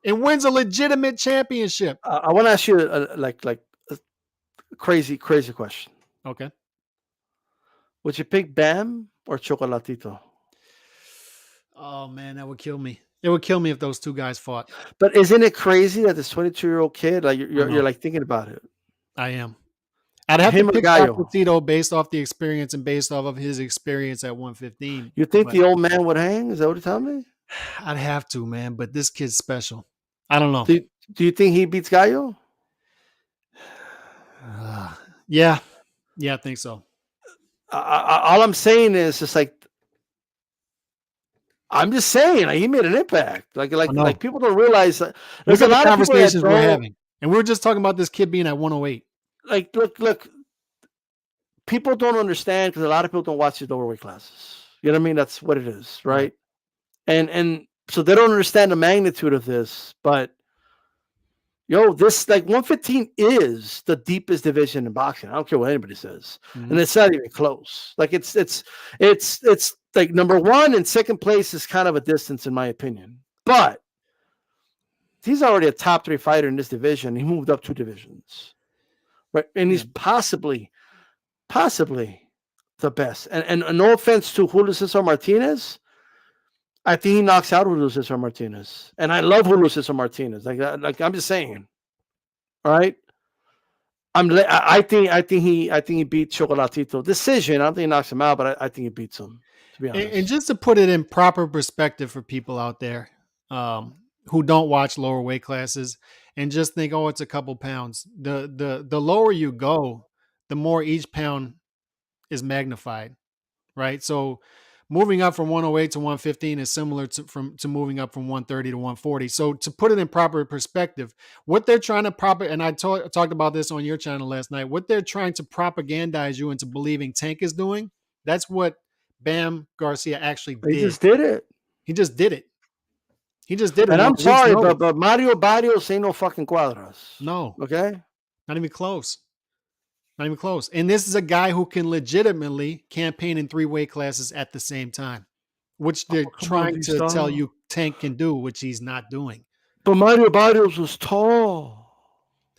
and wins a legitimate championship. I want to ask you a crazy question. Okay. Would you pick Bam or Chocolatito? Oh man, that would kill me. It would kill me if those two guys fought. But isn't it crazy that this 22-year-old kid, like you're like thinking about it? I am. I'd have to pick Chocolatito based off the experience and based off of his experience at 115. You think the old man would hang? Is that what you're telling me? I'd have to, man. But this kid's special. I don't know. Do you think he beats Gallo? Yeah, I think so. All I'm saying is just like, I'm just saying, like, he made an impact. Like people don't realize that there's a lot of conversations we're having, and we were just talking about this kid being at 108. Like, look, people don't understand because a lot of people don't watch these overweight classes. You know what I mean? That's what it is, right? And so they don't understand the magnitude of this. But this like 115 is the deepest division in boxing. I don't care what anybody says, and it's not even close. Like it's like number 1 and second place is kind of a distance in my opinion. But he's already a top 3 fighter in this division. He moved up 2 divisions, right? And he's possibly the best. And no offense to Julio Cesar Martinez, I think he knocks out Julio Cesar Martinez, and I love Julio Cesar Martinez. Like I'm just saying, all right. I think he beat Chocolatito decision. I don't think he knocks him out, but I think he beats him. To be honest. And just to put it in proper perspective for people out there who don't watch lower weight classes and just think, oh, it's a couple pounds. The lower you go, the more each pound is magnified, right? So moving up from 108 to 115 is similar to moving up from 130 to 140. So to put it in proper perspective, what they're trying to and I talked about this on your channel last night, what they're trying to propagandize you into believing Tank is doing, that's what Bam Garcia actually did. He just did it. He just did it. And I'm sorry, but Mario Barrios ain't no fucking Cuadras. No. Okay? Not even close. Not even close. And this is a guy who can legitimately campaign in 3 weight classes at the same time, which they're trying to tell you Tank can do, which he's not doing. But Mario Barrios was tall.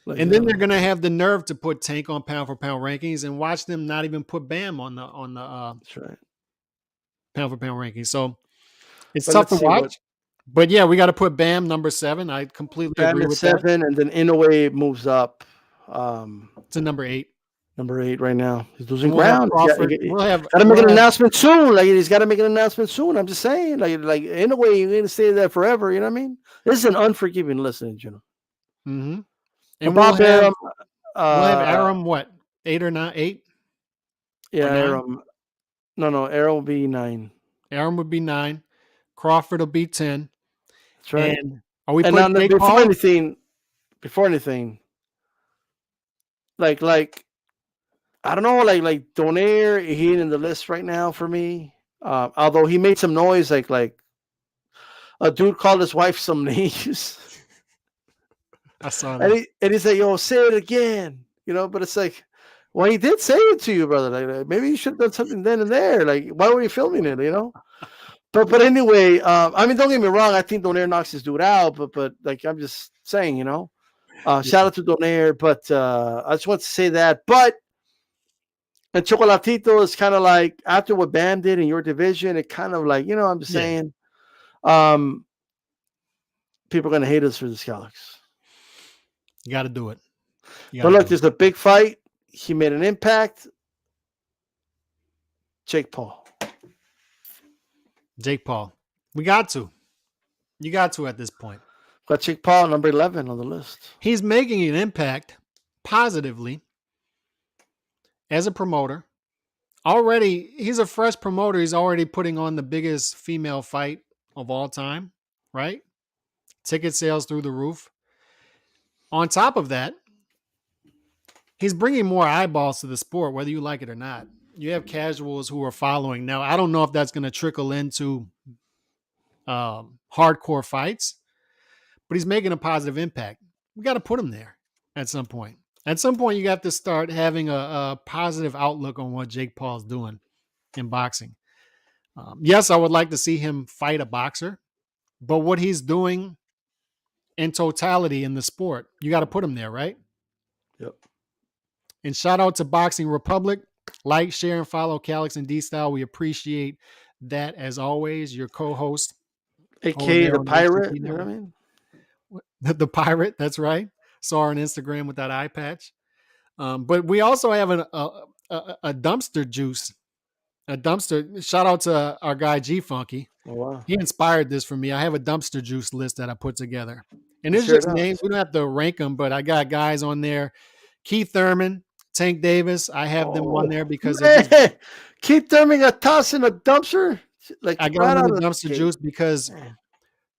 And then they're going to have the nerve to put Tank on pound for pound rankings and watch them not even put Bam on the that's right. pound for pound rankings. So it's tough to watch. But yeah, we got to put Bam number 7. I completely agree with 7, and then Inoue moves up to number 8. Number 8 right now. He's losing ground. Got to make an announcement soon. Like he's got to make an announcement soon. I'm just saying, like in a way, you're gonna stay there forever. You know what I mean? This is an unforgiving listen, you know. Mm-hmm. And we'll have Arum what 8 or 9? 8? Yeah, Arum. No, Arum will be 9. Arum would be 9. Crawford will be 10. That's right. And are we putting before anything? Like I don't know, like Donaire, he ain't in the list right now for me. Although he made some noise, like a dude called his wife some names. I saw that. And he said, "Yo, say it again," But it's like, well, he did say it to you, brother. Like maybe you should have done something then and there. Like, why were you filming it? But anyway, I mean, don't get me wrong. I think Donaire knocks this dude out, but like I'm just saying, shout out to Donaire. But I just want to say that. But and Chocolatito is kind of like after what Bam did in your division, it kind of like I'm just saying, people are gonna hate us for this, Alex. You got to do it. But look, there's a big fight. He made an impact. Jake Paul. We got to. You got to at this point. Got Jake Paul, number 11 on the list. He's making an impact positively as a promoter. Already, he's a fresh promoter. He's already putting on the biggest female fight of all time, right? Ticket sales through the roof. On top of that, he's bringing more eyeballs to the sport, whether you like it or not. You have casuals who are following. Now, I don't know if that's going to trickle into hardcore fights, but he's making a positive impact. We got to put him there at some point. At some point, you got to start having a positive outlook on what Jake Paul's doing in boxing. Yes, I would like to see him fight a boxer, but what he's doing in totality in the sport, you got to put him there, right? Yep. And shout out to Boxing Republic. Like, share, and follow Calix and D-Style. We appreciate that as always. Your co-host, AKA the pirate. You know what I mean? The pirate, that's right. Saw her on Instagram with that eye patch. But we also have a dumpster juice. A dumpster. Shout out to our guy G Funky. Oh, wow. He inspired this for me. I have a dumpster juice list that I put together. And it's just names. We don't have to rank them, but I got guys on there. Keith Thurman, Tank Davis. I have them on there because Keith Thurman got tossed in a dumpster. Like I got him in the dumpster juice because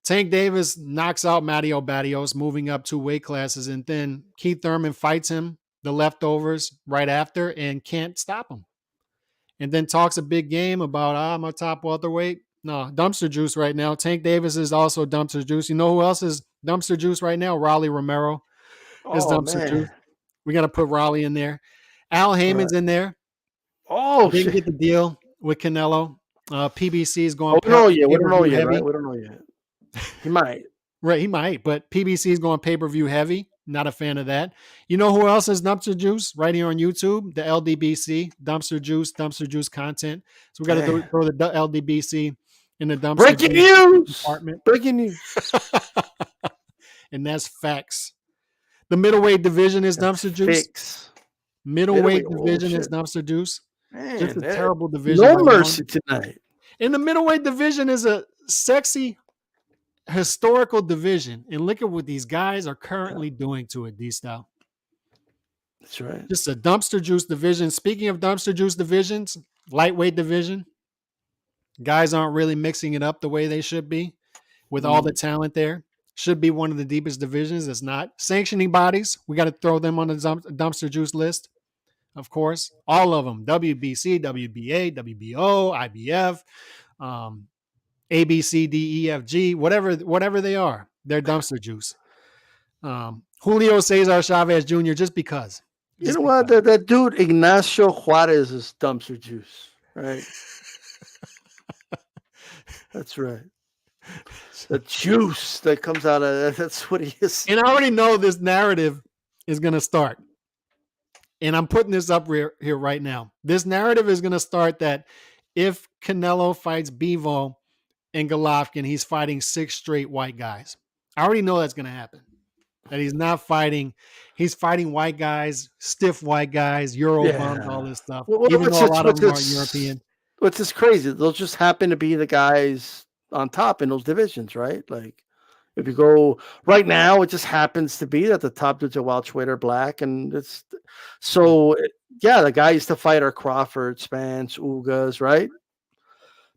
Tank Davis knocks out Mario Barrios, moving up 2 weight classes, and then Keith Thurman fights him, the leftovers, right after, and can't stop him. And then talks a big game about, I'm a top welterweight. No, dumpster juice right now. Tank Davis is also dumpster juice. You know who else is dumpster juice right now? Raleigh Romero is dumpster juice. We got to put Raleigh in there. Al Heyman's in there. Oh, didn't get the deal with Canelo. PBC is going. We don't know yet. We don't know yet. Right? We don't know yet. He might. Right, he might. But PBC is going pay-per-view heavy. Not a fan of that. You know who else is dumpster juice right here on YouTube? The LDBC, dumpster juice content. So we got to throw the LDBC in the dumpster. Breaking news. Department. Breaking news. And that's facts. The middleweight division is dumpster juice. Middleweight division is dumpster juice. Man, just a terrible division. No mercy tonight. And the middleweight division is a sexy historical division, and look at what these guys are currently doing to it, D-Style. That's right. Just a dumpster juice division. Speaking of dumpster juice divisions, lightweight division, guys aren't really mixing it up the way they should be with all the talent there. Should be one of the deepest divisions. It's not. Sanctioning bodies, we got to throw them on the dumpster juice list, of course. All of them, WBC, WBA, WBO, IBF, A, B, C, D, E, F, G, whatever they are, they're dumpster juice. Julio Cesar Chavez Jr., just because. You know what? That dude, Ignacio Juarez, is dumpster juice, right? That's right. The juice that comes out of that, that's what he is. And I already know this narrative is going to start. And I'm putting this up here right now. This narrative is going to start that if Canelo fights Bivol and Golovkin, he's fighting 6 straight white guys. I already know that's going to happen. That he's not fighting. He's fighting white guys, stiff white guys, Eurobums, all this stuff. Even though a lot of them are European. What's just crazy? They'll just happen to be the guys on top in those divisions, right? Like if you go right now, it just happens to be that the top dudes are welterweight or black, and it's so the guy used to fight are Crawford, Spence, Ugas, right?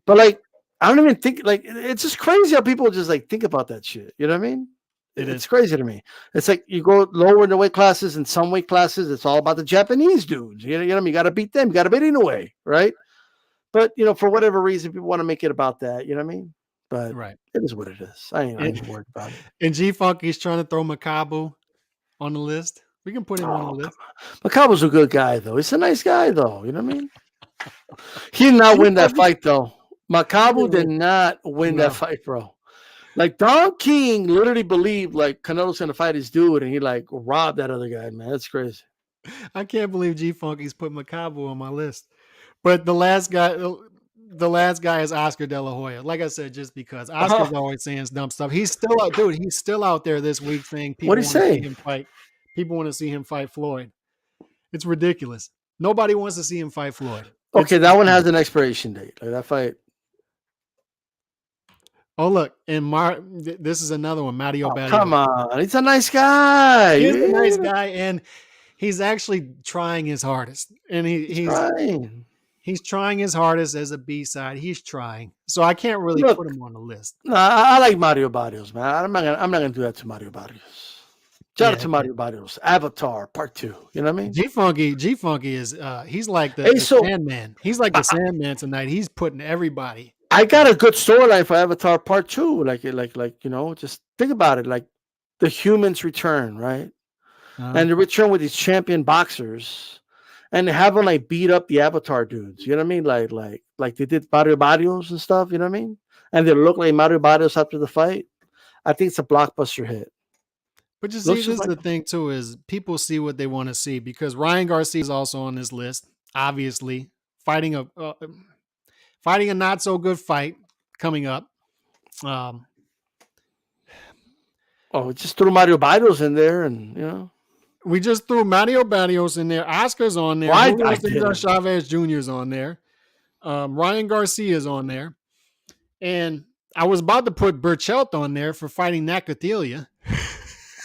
But like I don't even think like it's just crazy how people just like think about that shit. You know what I mean? It's crazy to me. It's like you go lower in the weight classes, and some weight classes, it's all about the Japanese dudes. You know what I mean? You got to beat them. You got to beat Inoue, right? But for whatever reason, people want to make it about that. You know what I mean? But it is what it is. I ain't worried about it. And G Funky's trying to throw Makabu on the list. We can put him on the list. Makabu's a good guy, though. He's a nice guy, though. You know what I mean? He did not win that fight, though. Makabu did not win that fight, bro. Like Don King literally believed like Canelo's gonna fight his dude, and he like robbed that other guy. Man, that's crazy. I can't believe G Funky's put Makabu on my list. But the last guy is Oscar De La Hoya. Like I said, just because Oscar's always saying dumb stuff. He's still out, dude. He's still out there this week saying people want to see him fight. People want to see him fight Floyd. It's ridiculous. Nobody wants to see him fight Floyd. Okay, that one has an expiration date. Like that fight. Oh look, and this is another one. Mario Barrios. Come on, he's a nice guy. He's a nice guy, and he's actually trying his hardest. And he's trying his hardest as a B-side. He's trying. So I can't really put him on the list. No, I like Mario Barrios, man. I'm not gonna do that to Mario Barrios. Shout out Yeah, to Mario Barrios. Avatar Part 2. You know what I mean? G Funky is he's like Hey, the so Sandman. He's like the Sandman tonight. He's putting everybody. I got a good storyline for Avatar Part 2. Like, just think about it. Like the humans return, right? And they return with these champion boxers, and they have them like beat up the Avatar dudes. You know what I mean? Like they did Mario Barrios and stuff. You know what I mean? And they look like Mario Barrios after the fight. I think it's a blockbuster hit. But you see, Looks this just is like the thing too, is people see what they want to see, because Ryan Garcia is also on this list, obviously fighting a not so good fight coming up. we just threw Mario Barrios in there, and We just threw Mario Barrios in there. Oscar's on there. Why Julio I Cesar didn't. Chavez Jr. is on there. Ryan Garcia's on there. And I was about to put Burchelt on there for fighting Nakathila.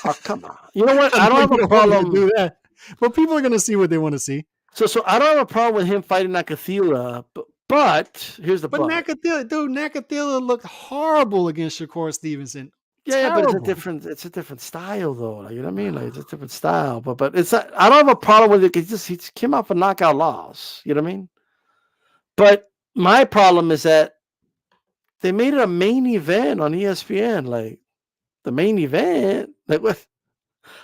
Oh, come on. You know what? I don't have a problem. Do that. But people are going to see what they want to see. So I don't have a problem with him fighting Nakathila, but here's the But Nakathila looked horrible against Shakur Stevenson. Yeah, but it's a different style though. Like, you know what I mean? Like, it's a different style. But it's I don't have a problem with it. He just came off a knockout loss. You know what I mean? But my problem is that they made it a main event on ESPN. Like the main event. Like what?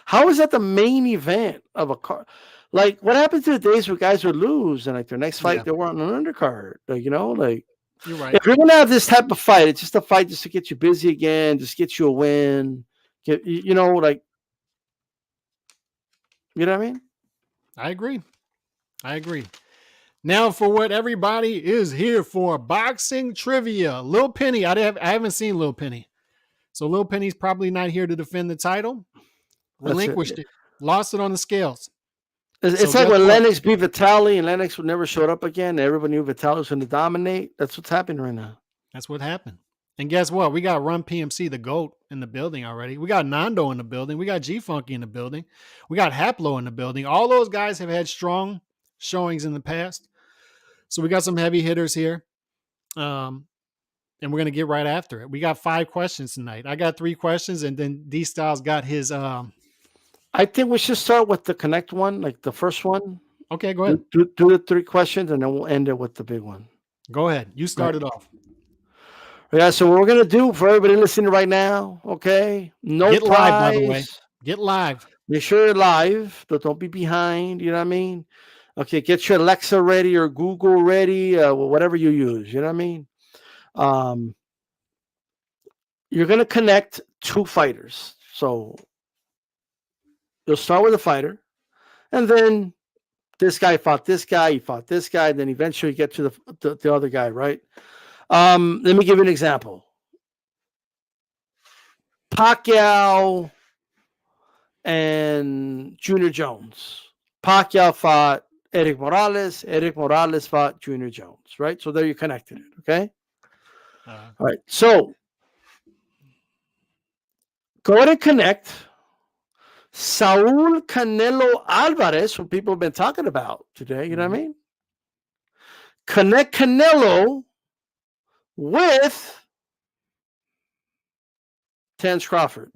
How is that the main event of a card? Like what happened to the days where guys would lose and like their next fight they were on an undercard? Like, you're right. If you're gonna have this type of fight, it's just a fight just to get you busy again, just get you a win. Like you know what I mean? I agree. Now for what everybody is here for, boxing trivia. Lil Penny. I haven't seen Lil Penny. So Lil Penny's probably not here to defend the title. Relinquished it. Lost it on the scales. It's like when Lennox beat Vitali and Lennox never showed up again. Everybody knew Vitali was going to dominate. That's what's happening right now. That's what happened. And guess what? We got Run PMC, the GOAT, in the building already. We got Nando in the building. We got G Funky in the building. We got Haplo in the building. All those guys have had strong showings in the past. So we got some heavy hitters here. And we're going to get right after it. We got 5 questions tonight. I got 3 questions, and then D Styles got his I think we should start with the Connect one, like the first one. Okay, go ahead. Do the 3 questions, and then we'll end it with the big one. Go ahead. You start it off. Yeah, so what we're going to do for everybody listening right now, okay? No Get prize. live, by the way. Get live. Make sure you're live, but don't be behind, you know what I mean? Okay, get your Alexa ready or Google ready, whatever you use, you know what I mean? You're going to connect 2 fighters. So you'll start with a fighter, and then this guy fought this guy, he fought this guy, then eventually you get to the other guy, right? Let me give you an example. Pacquiao and Junior Jones. Pacquiao fought Eric Morales. Eric Morales fought Junior Jones, right? So there you connected it, okay? All right, so go ahead and connect Saul Canelo Alvarez, who people have been talking about today, you know what I mean? Connect Canelo with Terence Crawford.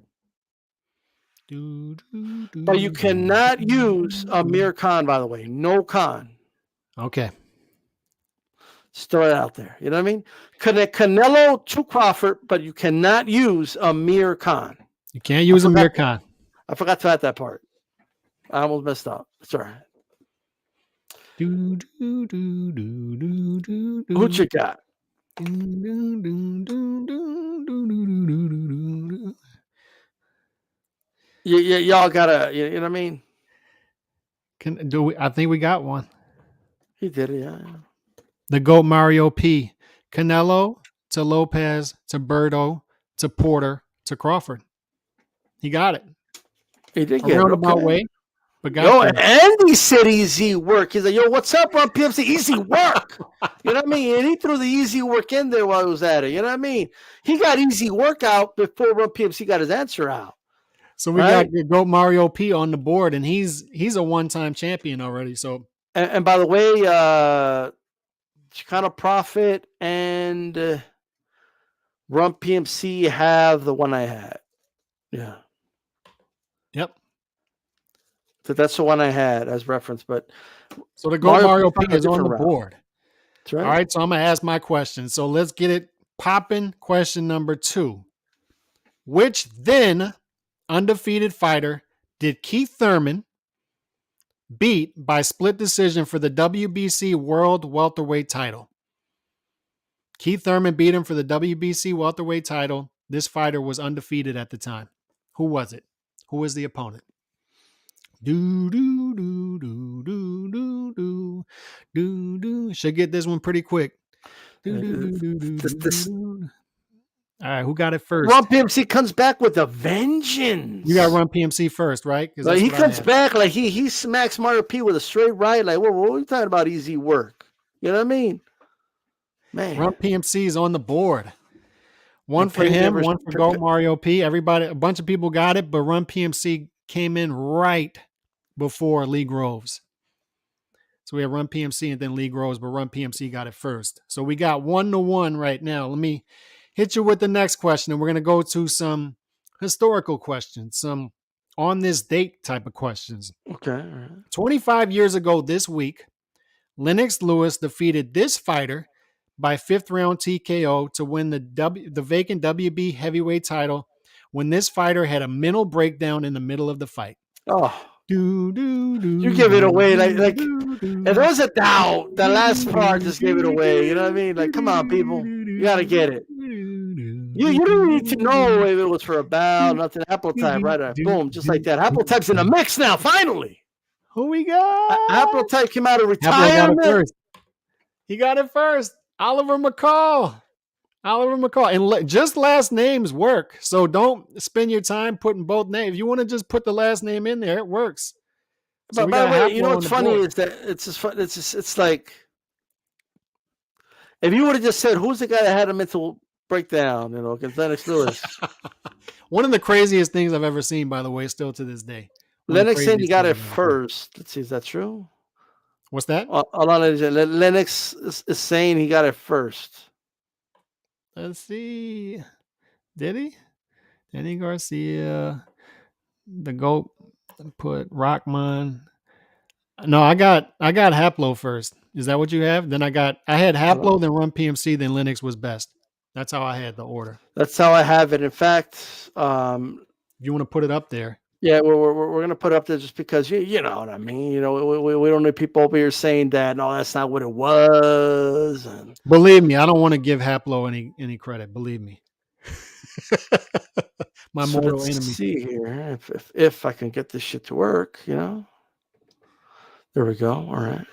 But you cannot use Amir Khan, by the way. No Khan. Okay. Just throw it out there. You know what I mean? Connect Canelo to Crawford, but you cannot use Amir Khan. You can't use Amir Khan. I forgot to add that part. I almost messed up. It's all right. Who you got? Y'all gotta, you know what I mean? I think we got one. He did it, yeah. The GOAT Mario P. Canelo to Lopez to Berto to Porter to Crawford. He got it. He did get it. Roundabout way. But Andy said easy work. He's like, yo, what's up, Run PMC? Easy work. You know what I mean? And he threw the easy work in there while he was at it. You know what I mean? He got easy work out before Run PMC got his answer out. So we got GOAT Mario P on the board, and he's a one-time champion already. So and by the way, Chicano Prophet and Run PMC have the one I had. Yeah. Yep. So that's the one I had as reference. But So the Go Mario P took a is on the different route. board. That's right. All right, so I'm going to ask my question. So let's get it popping. Question number 2. Which then undefeated fighter did Keith Thurman beat by split decision for the WBC World Welterweight title? Keith Thurman beat him for the WBC welterweight title. This fighter was undefeated at the time. Who was it? Who was the opponent? Do do do do do do do do do. Should get this one pretty quick. Do, do, do, do, do, This do. All right, who got it first? Run PMC comes back with a vengeance. You got to run PMC first, right? Like he comes back like he smacks Mario P with a straight right. Like, what are you talking about? Easy work. You know what I mean? Man, Run PMC is on the board. One for him, one for Go Mario P. Everybody, a bunch of people got it, but Run PMC came in right before Lee Groves. So we have Run PMC and then Lee Groves, but Run PMC got it first. So we got 1-1 right now. Let me hit you with the next question, and we're going to go to some historical questions, some on this date type of questions. Okay. All right. 25 years ago this week, Lennox Lewis defeated this fighter by 5th round TKO to win the vacant WB heavyweight title when this fighter had a mental breakdown in the middle of the fight. Oh, you give it away. Like if there was a doubt, the last part just gave it away. You know what I mean? Like, come on, people. You got to get it. You don't need to know if it was for a bout, nothing. Apple type, right? Boom, just like that. Apple type's in the mix now, finally. Who we got? Apple type came out of retirement. He got it first. Oliver McCall. And just last names work. So don't spend your time putting both names. If you want to just put the last name in there, it works. So but by the way, you know what's funny is that it's like if you would have just said who's the guy that had a mental breakdown, you know, against Lennox Lewis. One of the craziest things I've ever seen, by the way, still to this day. Lennox said he got it first. Let's see, is that true? What's that? Lennox is saying he got it first. Let's see. Did he? Danny Garcia, the GOAT, put Rockman. No, I got Haplo first. Is that what you have? Then I had Haplo, then Run PMC, then Lennox was best. That's how I had the order. That's how I have it. In fact, you want to put it up there? Yeah, we're gonna put it up there just because you know what I mean. You know, we don't need people over here saying that. No, that's not what it was. And believe me, I don't want to give Haplo any credit. Believe me. My mortal enemy. See here if I can get this shit to work. You know. There we go. All right.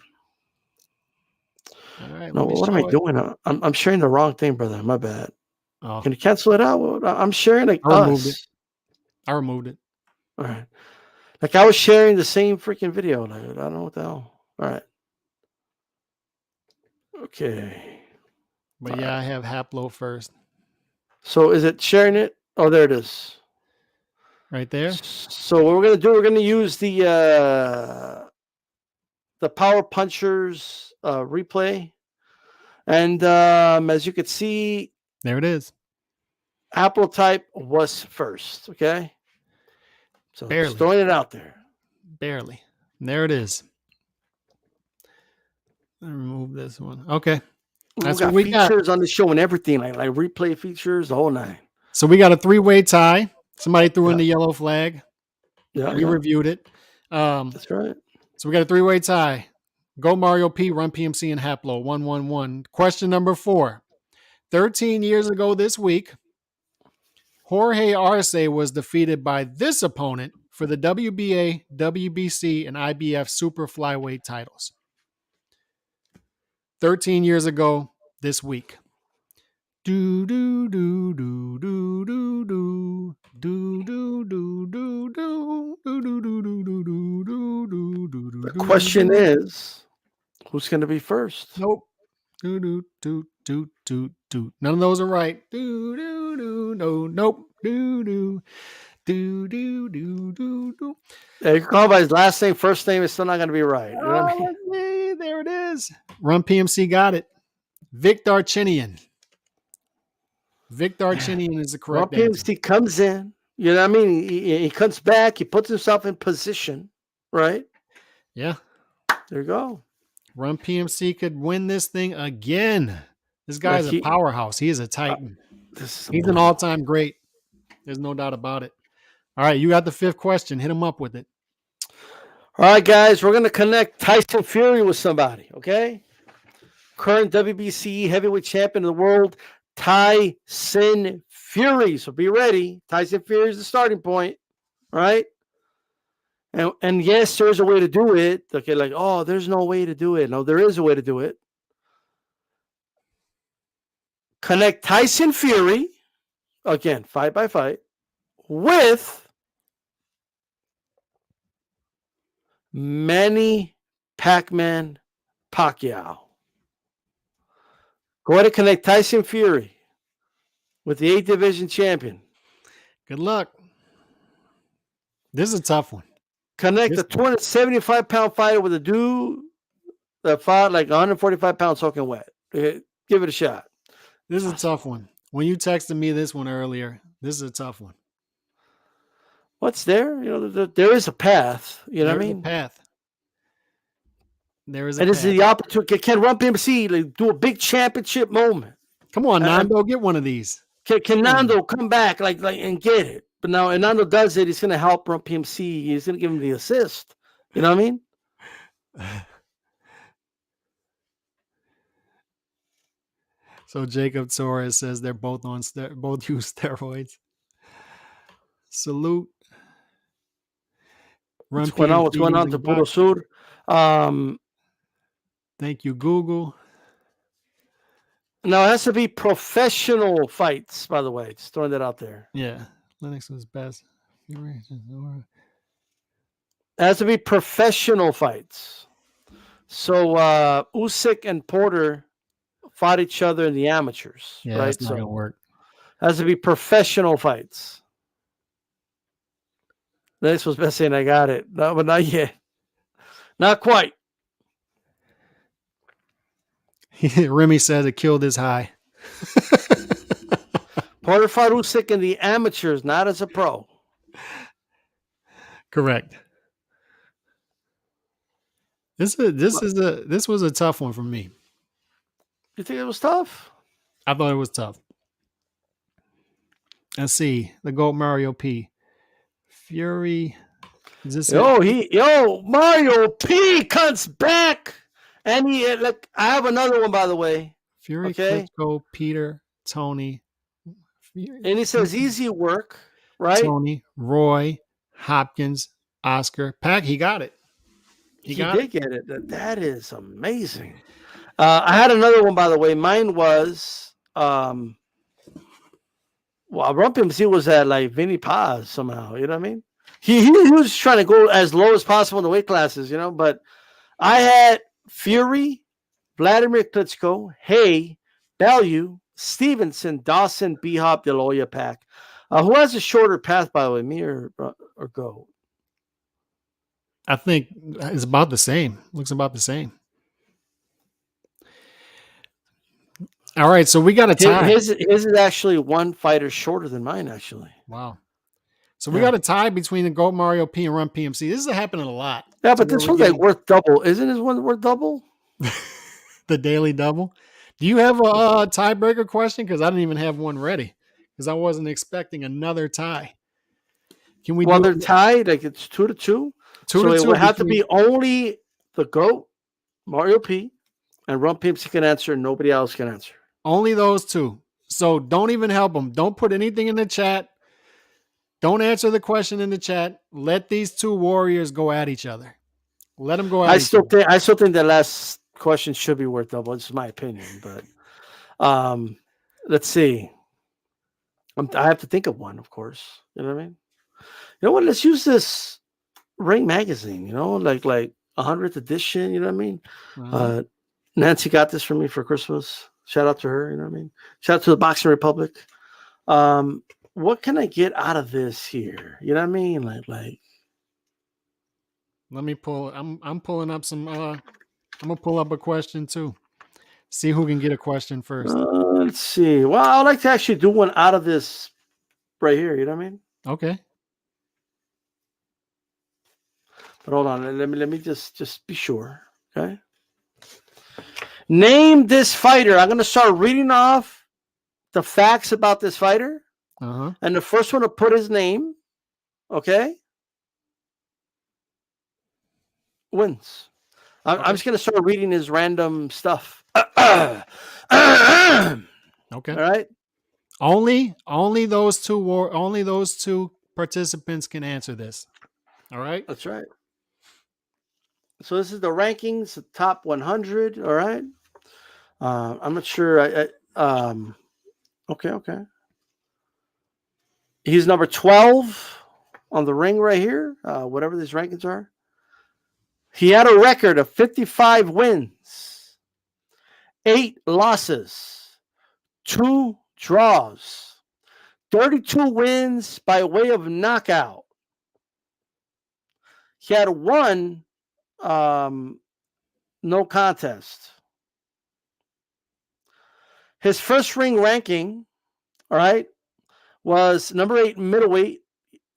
No, what am I doing? I'm sharing the wrong thing, brother. My bad. Oh. Can you cancel it out? I'm sharing like I removed it. All right. Like I was sharing the same freaking video. Like, I don't know what the hell. All right. Okay. But yeah, I have Haplo first. So is it sharing it? Oh, there it is. Right there. So what we're going to use the Power Punchers replay. And as you can see, there it is. Apple type was first. Okay. So barely. Just throwing it out there. Barely. There it is. Let me remove this one. Okay. That's what we got. Features on the show and everything, like replay features, the whole nine. So we got a 3-way tie. Somebody threw in the yellow flag. Yeah. We reviewed it. That's right. So we got a 3-way tie. Go Mario P, Run PMC, and Haplo. 1-1-1. Question number 4. 13 years ago this week, Jorge Arce was defeated by this opponent for the WBA, WBC, and IBF Super Flyweight titles. 13 years ago this week. The question is, who's going to be first? Nope. None of those are right. No, nope. You can call by his last name, first name is still not going to be right. You know what I mean? There it is. Run PMC got it. Vic Darchinyan. Vic Darchinyan is the correct answer. Run PMC comes in. You know what I mean? He comes back. He puts himself in position. right? Yeah. There you go. Run PMC could win this thing again. This guy's Like a powerhouse. He is a titan. this is He's an unbelievable. all-time great. There's no doubt about it. All right, you got the fifth question. Hit him up with it. All right, guys, we're going to connect Tyson Fury with somebody, okay? Current WBC heavyweight champion of the world, Tyson Fury. So be ready. Tyson Fury is the starting point, right? And yes, there's a way to do it. Okay, like, oh, there's no way to do it. No, there is a way to do it. Connect Tyson Fury, again, fight by fight, with Manny Pacman Pacquiao. Go ahead and connect Tyson Fury with the 8th division champion. Good luck. This is a tough one. Connect the 275-pound fighter with a dude that fought like 145 pounds soaking wet. Give it a shot. This is a tough one. When you texted me this one earlier, this is a tough one. What's there? You know, there is a path. You know what I mean? Path. There is a and path. This is the opportunity. Can Run PMC like, do a big championship moment? Come on, Nando, get one of these. Can Nando come back like and get it? But now, and Nando does it. He's going to help Run PMC. He's going to give him the assist. You know what I mean? So Jacob Torres says they're both use steroids. Salute. What's going on to Puro Sur? Thank you, Google. Now, it has to be professional fights, by the way. Just throwing that out there. Yeah. Lennox was best. It has to be professional fights. So Usyk and Porter fought each other in the amateurs. Yeah, right? That's not going to work. It has to be professional fights. This was best saying I got it. No, but not yet. Not quite. Remy said it killed his high. Porter fought Usyk in the amateurs, not as a pro. Correct. This was a tough one for me. You think it was tough? I thought it was tough. Let's see. The GOAT Mario P. Fury. Is this Mario P comes back. And he look, I have another one, by the way. Fury, Klitschko, Peter, Tony. Fury. And he says easy work, right? Tony, Roy, Hopkins, Oscar. Pack, he got it. He did get it. That is amazing. I had another one, by the way. Mine was Run PMC was at like Vinny Paz somehow. You know what I mean? He was trying to go as low as possible in the weight classes, you know. But I had Fury, Vladimir Klitschko, Hay, Bellew, Stevenson, Dawson, B-Hop, De La Hoya Pack. Who has a shorter path, by the way, me or Go? I think it's about the same. Looks about the same. All right, so we got a tie. His is actually one fighter shorter than mine, actually. Wow. So we got a tie between the GOAT Mario P and Run PMC. This is happening a lot. Yeah, but this one's like worth double. Isn't this one worth double? The daily double. Do you have a tiebreaker question? Because I didn't even have one ready. Because I wasn't expecting another tie. Can we? Well, they're tied. Like it's 2-2. So it would have to be only the GOAT, Mario P, and Run PMC can answer. Nobody else can answer. Only those two. So don't even help them. Don't put anything in the chat. Don't answer the question in the chat. Let these two warriors go at each other. Let them go at I still think the last question should be worth double. It's my opinion, but let's see. I have to think of one, of course. You know what I mean? You know what? Let's use this Ring magazine. You know, like 100th edition. You know what I mean? Wow. Nancy got this for me for Christmas. Shout out to her. You know what I mean? Shout out to the Boxing Republic. What can I get out of this here? You know what I mean? Like. Let me pull. I'm pulling up some. I'm gonna pull up a question too. See who can get a question first. Let's see. Well, I'd like to actually do one out of this right here. You know what I mean? Okay. But hold on, let me just be sure. Okay. Name this fighter. I'm gonna start reading off the facts about this fighter, and the first one to put his name, okay, wins. I'm just gonna start reading his random stuff. Okay. All right. Only those two participants can answer this. All right. That's right. So this is the rankings, the top 100. All right. I'm not sure. Okay. He's number 12 on the ring right here. Whatever these rankings are. He had a record of 55 wins, 8 losses, 2 draws, 32 wins by way of knockout. He had 1 no contest. His first ring ranking, all right, was number 8 middleweight.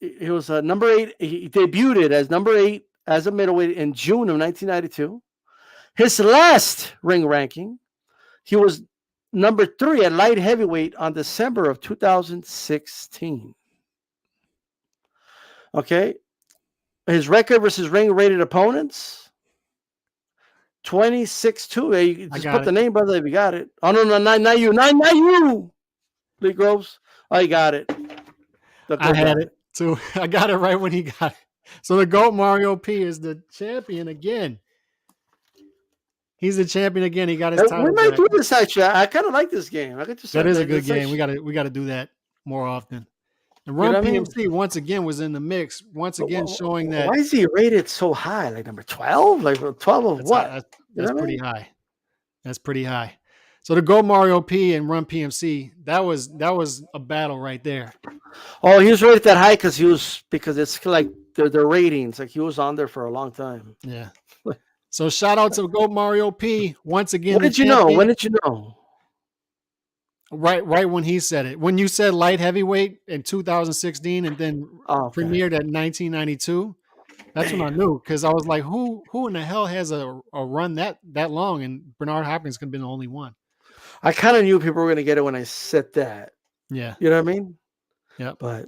He was number 8. He debuted as number 8 as a middleweight in June of 1992. His last ring ranking, he was number 3 at light heavyweight on December of 2016. Okay. His record versus ring rated opponents, 26-2. Hey, you just put the name, brother, if you got it. Oh, no, not you. Lee Groves. Oh, you got it. I had it too. I got it right when he got it. So the GOAT Mario P is the champion again. He's the champion again. He got his title. We might do this actually. I kind of like this game. That is a good game. We got to do that more often. And Run PMC once again was in the mix. Once again, showing that. Why is he rated so high? Like number 12? Like 12 of what? That's pretty high. That's pretty high. So to go Mario P and Run PMC, that was a battle right there. Oh, he was rated that high because it's like the ratings. Like he was on there for a long time. Yeah. So shout out to Go Mario P once again. When did you know? When did you know? Right when he said it. When you said light heavyweight in 2016 and then premiered at 1992, that's when I knew, because I was like, who in the hell has a run that long? And Bernard Hopkins could have been the only one. I kind of knew people were going to get it when I said that. Yeah. You know what I mean? Yeah. But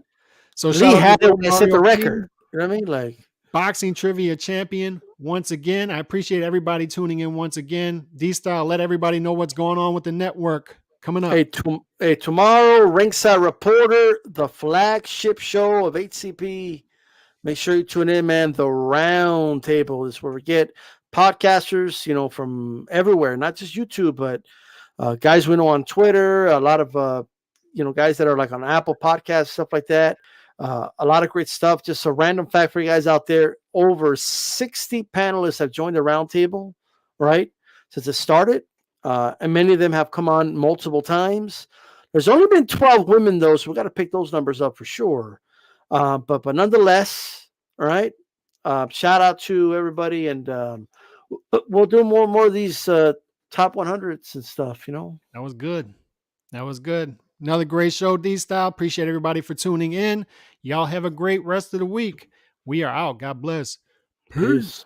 so Lee had it when I set the record. You know what I mean? Like boxing trivia champion once again. I appreciate everybody tuning in once again. D-Style, let everybody know what's going on with the network coming up. Hey, tomorrow, Ringside Reporter, the flagship show of HCP. Make sure you tune in, man. The Round Table is where we get podcasters, from everywhere, not just YouTube, but guys we know on Twitter, a lot of, guys that are like on Apple Podcasts, stuff like that. A lot of great stuff. Just a random fact for you guys out there. Over 60 panelists have joined the Round Table, right, since it started. And many of them have come on multiple times. There's only been 12 women, though, so we got to pick those numbers up for sure. But nonetheless, all right, shout out to everybody, and we'll do more of these top 100s and stuff, That was good. Another great show, D-Style. Appreciate everybody for tuning in. Y'all have a great rest of the week. We are out. God bless. Peace.